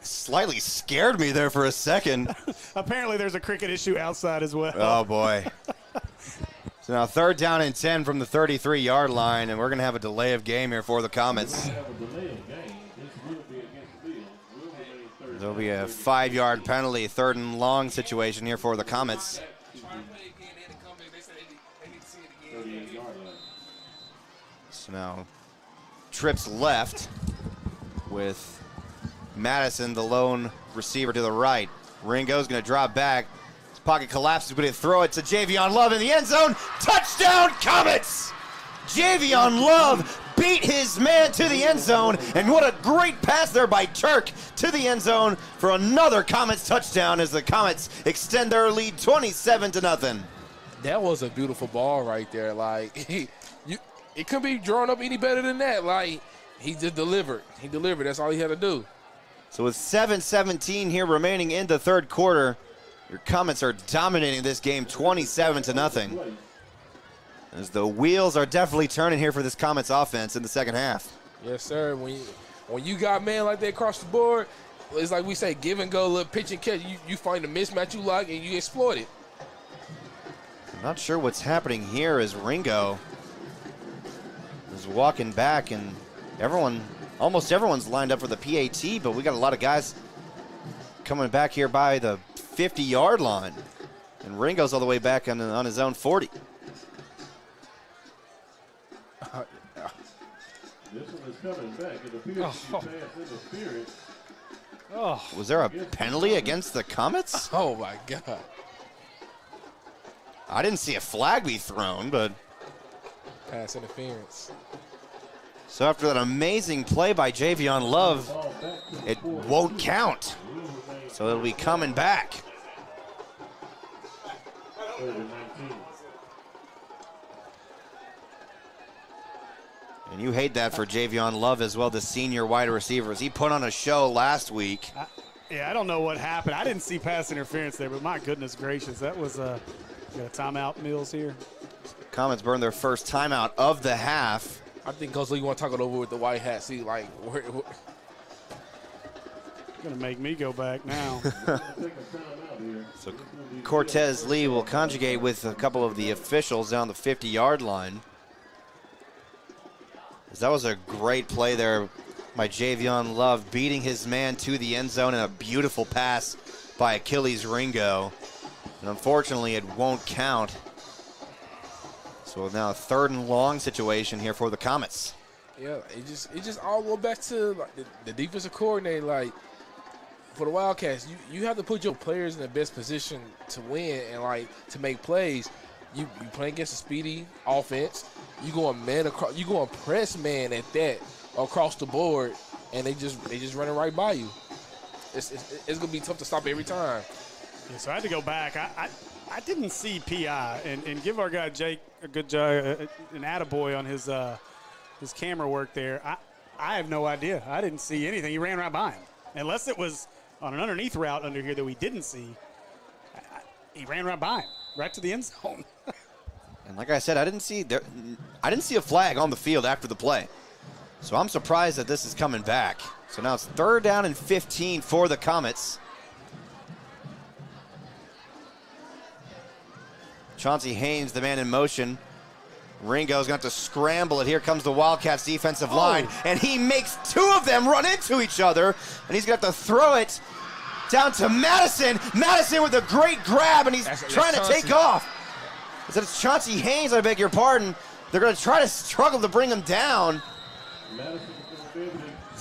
A: Slightly scared me there for a second.
D: Apparently there's a cricket issue outside as well.
A: Oh, boy. So now third down and 10 from the 33-yard line, and we're going to have a delay of game here for the Comets. There'll be a 5-yard penalty, third and long situation here for the Comets. So now trips left with Madison, the lone receiver, to the right. Ringo's going to drop back. His pocket collapses, but he'll throw it to Javion Love in the end zone. Touchdown, Comets! Javion Love beat his man to the end zone, and what a great pass there by Turk to the end zone for another Comets touchdown as the Comets extend their lead 27-0.
B: That was a beautiful ball right there. Like, it couldn't be drawn up any better than that. Like, he just delivered. He delivered. That's all he had to do.
A: So with 7:17 here remaining in the third quarter, your Comets are dominating this game 27-0. As the wheels are definitely turning here for this Comets offense in the second half.
B: Yes, sir. When you got man like that across the board, it's like we say, give and go, little pitch and catch. You find a mismatch you like and you exploit it.
A: I'm not sure what's happening here as Ringo is walking back, and almost everyone's lined up for the PAT, but we got a lot of guys coming back here by the 50-yard line. And Ringo's all the way back on his own 40.
C: This one is coming back. It appears to be passed interference.
D: Oh,
A: Was there a penalty against the Comets?
B: Oh, my God.
A: I didn't see a flag be thrown, but
B: Pass interference.
A: so after that amazing play by Javion Love, it won't count. So it'll be coming back.
C: 19.
A: And you hate that for Javion Love as well, the senior wide receivers. He put on a show last week.
D: I don't know what happened. I didn't see pass interference there, but my goodness gracious, that was got a timeout, Mills, here.
A: Comets burned their first timeout of the half.
B: I think Coach Lee want to talk it over with the white hat. See, like,
D: Gonna make me go back now.
A: So Cortez Lee will conjugate with a couple of the officials down the 50-yard line. That was a great play there by Javion Love, beating his man to the end zone, and a beautiful pass by Achilles Ringo. And unfortunately, it won't count. So now a third and long situation here for the Comets.
B: yeah, it just all go back to like, the defensive coordinator. Like, for the Wildcats, you have to put your players in the best position to win and like to make plays. You play against a speedy offense. You going man across. You going press man at that across the board, and they just running right by you. It's gonna be tough to stop every time.
D: Yeah, so I had to go back. I didn't see PI, and give our guy Jake a good job, an attaboy on his camera work there. I have no idea. I didn't see anything. He ran right by him, unless it was on an underneath route under here that we didn't see. He ran right by him, right to the end zone.
A: And like I said, I didn't see a flag on the field after the play. So I'm surprised that this is coming back. So now it's 3rd down and 15 for the Comets. Chauncey Haynes, the man in motion. Ringo's going to have to scramble it. Here comes the Wildcats defensive line. And he makes 2 of them run into each other. And he's going to have to throw it down to Madison. Madison with a great grab, and he's trying to take off. It's Chauncey Haynes, I beg your pardon. They're going to try to struggle to bring him down.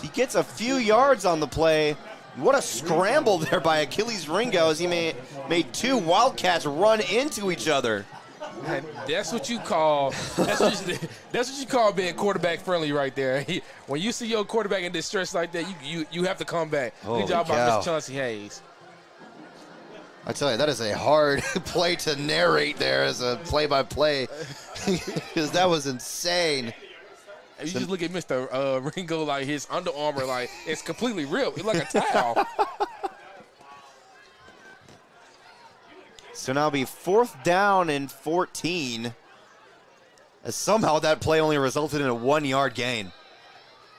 A: He gets a few yards on the play. What a scramble there by Achilles Ringo as he made 2 Wildcats run into each other.
B: And that's what you call being quarterback friendly right there. When you see your quarterback in distress like that, you have to come back. Good job by Mr. Chauncey Hayes.
A: I tell you, that is a hard play to narrate there as a play-by-play because that was insane.
B: You just look at Mr. Ringo, like his Under Armour, like it's completely ripped. It's like a towel.
A: So now it'll be 4th down and 14. As somehow that play only resulted in a 1-yard gain.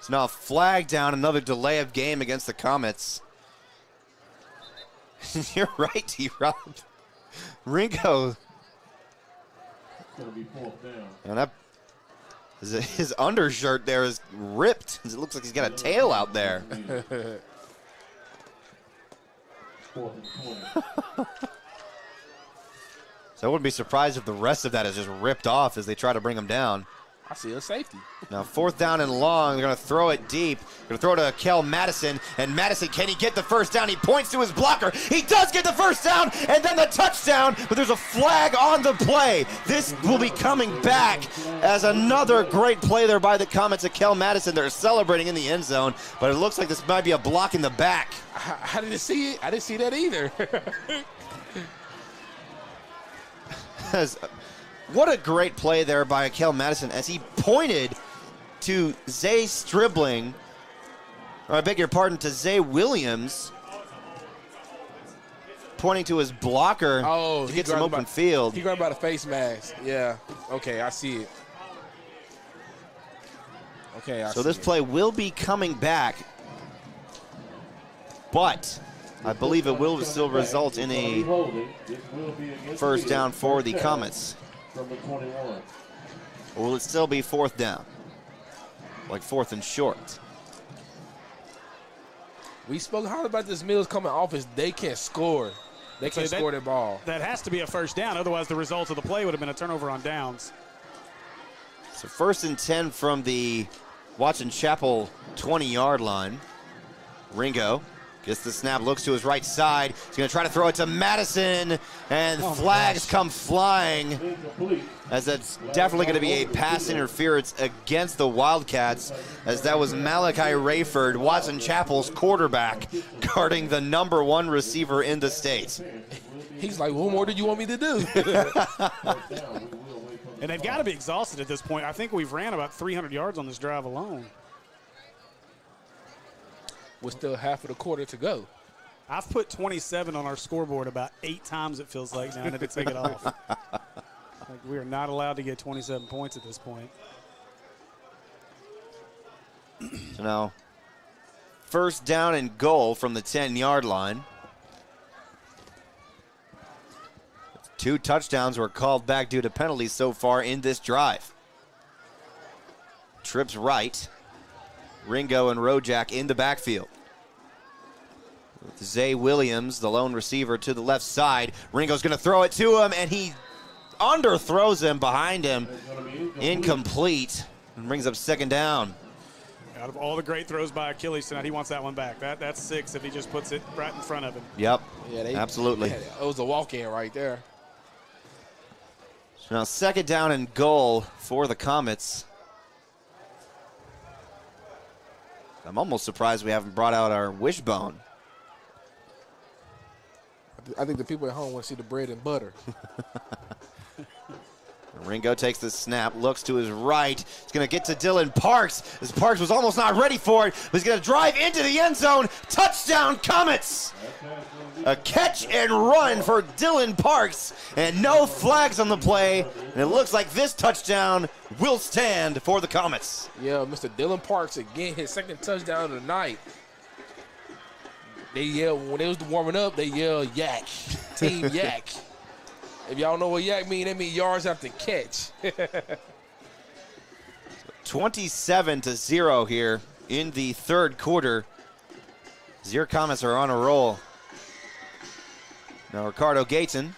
A: So now a flag down, another delay of game against the Comets. You're right, T-Rob. Ringo.
C: It's going to be 4th down.
A: And that, his undershirt there is ripped. It looks like he's got a tail out there.
C: 4th and 20.
A: So I wouldn't be surprised if the rest of that is just ripped off as they try to bring him down.
B: I see a safety.
A: Now 4th down and long. They're going to throw it deep. Going to throw it to Kel Madison. And Madison, can he get the first down? He points to his blocker. He does get the first down and then the touchdown. But there's a flag on the play. This will be coming back as another great play there by the Comets at Kel Madison. They're celebrating in the end zone. But it looks like this might be a block in the back.
B: I didn't see it. I didn't see that either.
A: What a great play there by Kel Madison as he pointed to Zay Stribling, or I beg your pardon, to Zay Williams, pointing to his blocker to get some open field.
B: He grabbed by the face mask. Yeah. Okay, I see it. Okay, I see it.
A: So this play will be coming back, but I believe it will still result in a 1st down for the Comets.
C: From the 21.
A: Or will it still be 4th down? Like 4th and short.
B: We spoke hard about this Mills coming offense. They can't score. They can't score that ball.
D: That has to be a 1st down. Otherwise, the result of the play would have been a turnover on downs.
A: So 1st and 10 from the Watson Chapel 20-yard line. Ringo gets the snap, looks to his right side. He's going to try to throw it to Madison, and flags come flying, as that's definitely going to be a pass interference against the Wildcats, as that was Malachi Rayford, Watson Chapel's quarterback, guarding the #1 receiver in the state.
B: He's like, what more do you want me to do?
D: And they've got to be exhausted at this point. I think we've ran about 300 yards on this drive alone.
B: With still half of the quarter to go.
D: I've put 27 on our scoreboard about 8 times, it feels like, now, and to take it off. Like, we are not allowed to get 27 points at this point.
A: So now, 1st down and goal from the 10-yard line. 2 touchdowns were called back due to penalties so far in this drive. Trips right. Ringo and Rojak in the backfield. With Zay Williams, the lone receiver, to the left side. Ringo's going to throw it to him, and he underthrows him behind him. Incomplete. And brings up 2nd down.
D: Out of all the great throws by Achilles tonight, he wants that one back. That's 6 if he just puts it right in front of him.
A: Yep, absolutely.
B: It was a walk-in right there.
A: So now 2nd down and goal for the Comets. I'm almost surprised we haven't brought out our wishbone.
B: I think the people at home want to see the bread and butter.
A: Ringo takes the snap, looks to his right. He's going to get to Dylan Parks. As Parks was almost not ready for it, but he's going to drive into the end zone. Touchdown, Comets! A catch and run for Dylan Parks, and no flags on the play. And it looks like this touchdown will stand for the Comets.
B: Yeah, Mr. Dylan Parks again, his second touchdown of the night. They yelled, when they was warming up, they yelled yak, team yak. If y'all know what yak mean, that means yards after catch.
A: 27-0 here in the third quarter. Your Comets are on a roll. Now Ricardo Gaten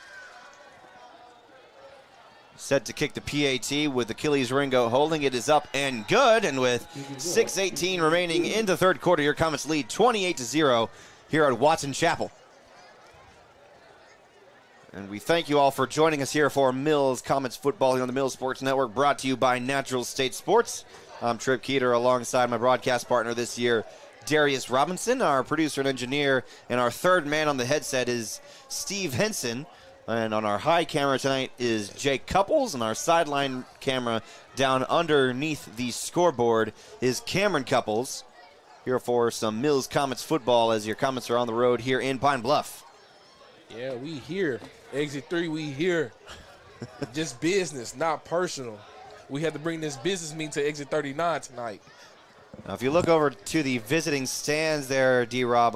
A: set to kick the PAT with Achilles Ringo holding. It is up and good, and with 6:18 remaining in the third quarter, your Comets lead 28-0 here at Watson Chapel. And we thank you all for joining us here for Mills Comets football here on the Mills Sports Network, brought to you by Natural State Sports. I'm Trip Keeter alongside my broadcast partner this year, Darius Robinson, our producer and engineer, and our third man on the headset is Steve Henson. And on our high camera tonight is Jake Couples, and our sideline camera down underneath the scoreboard is Cameron Couples. Here for some Mills Comets football as your Comets are on the road here in Pine Bluff.
B: Yeah, we here. Exit 3, we here. Just business, not personal. We had to bring this business meeting to Exit 39 tonight.
A: Now, if you look over to the visiting stands there, D-Rob,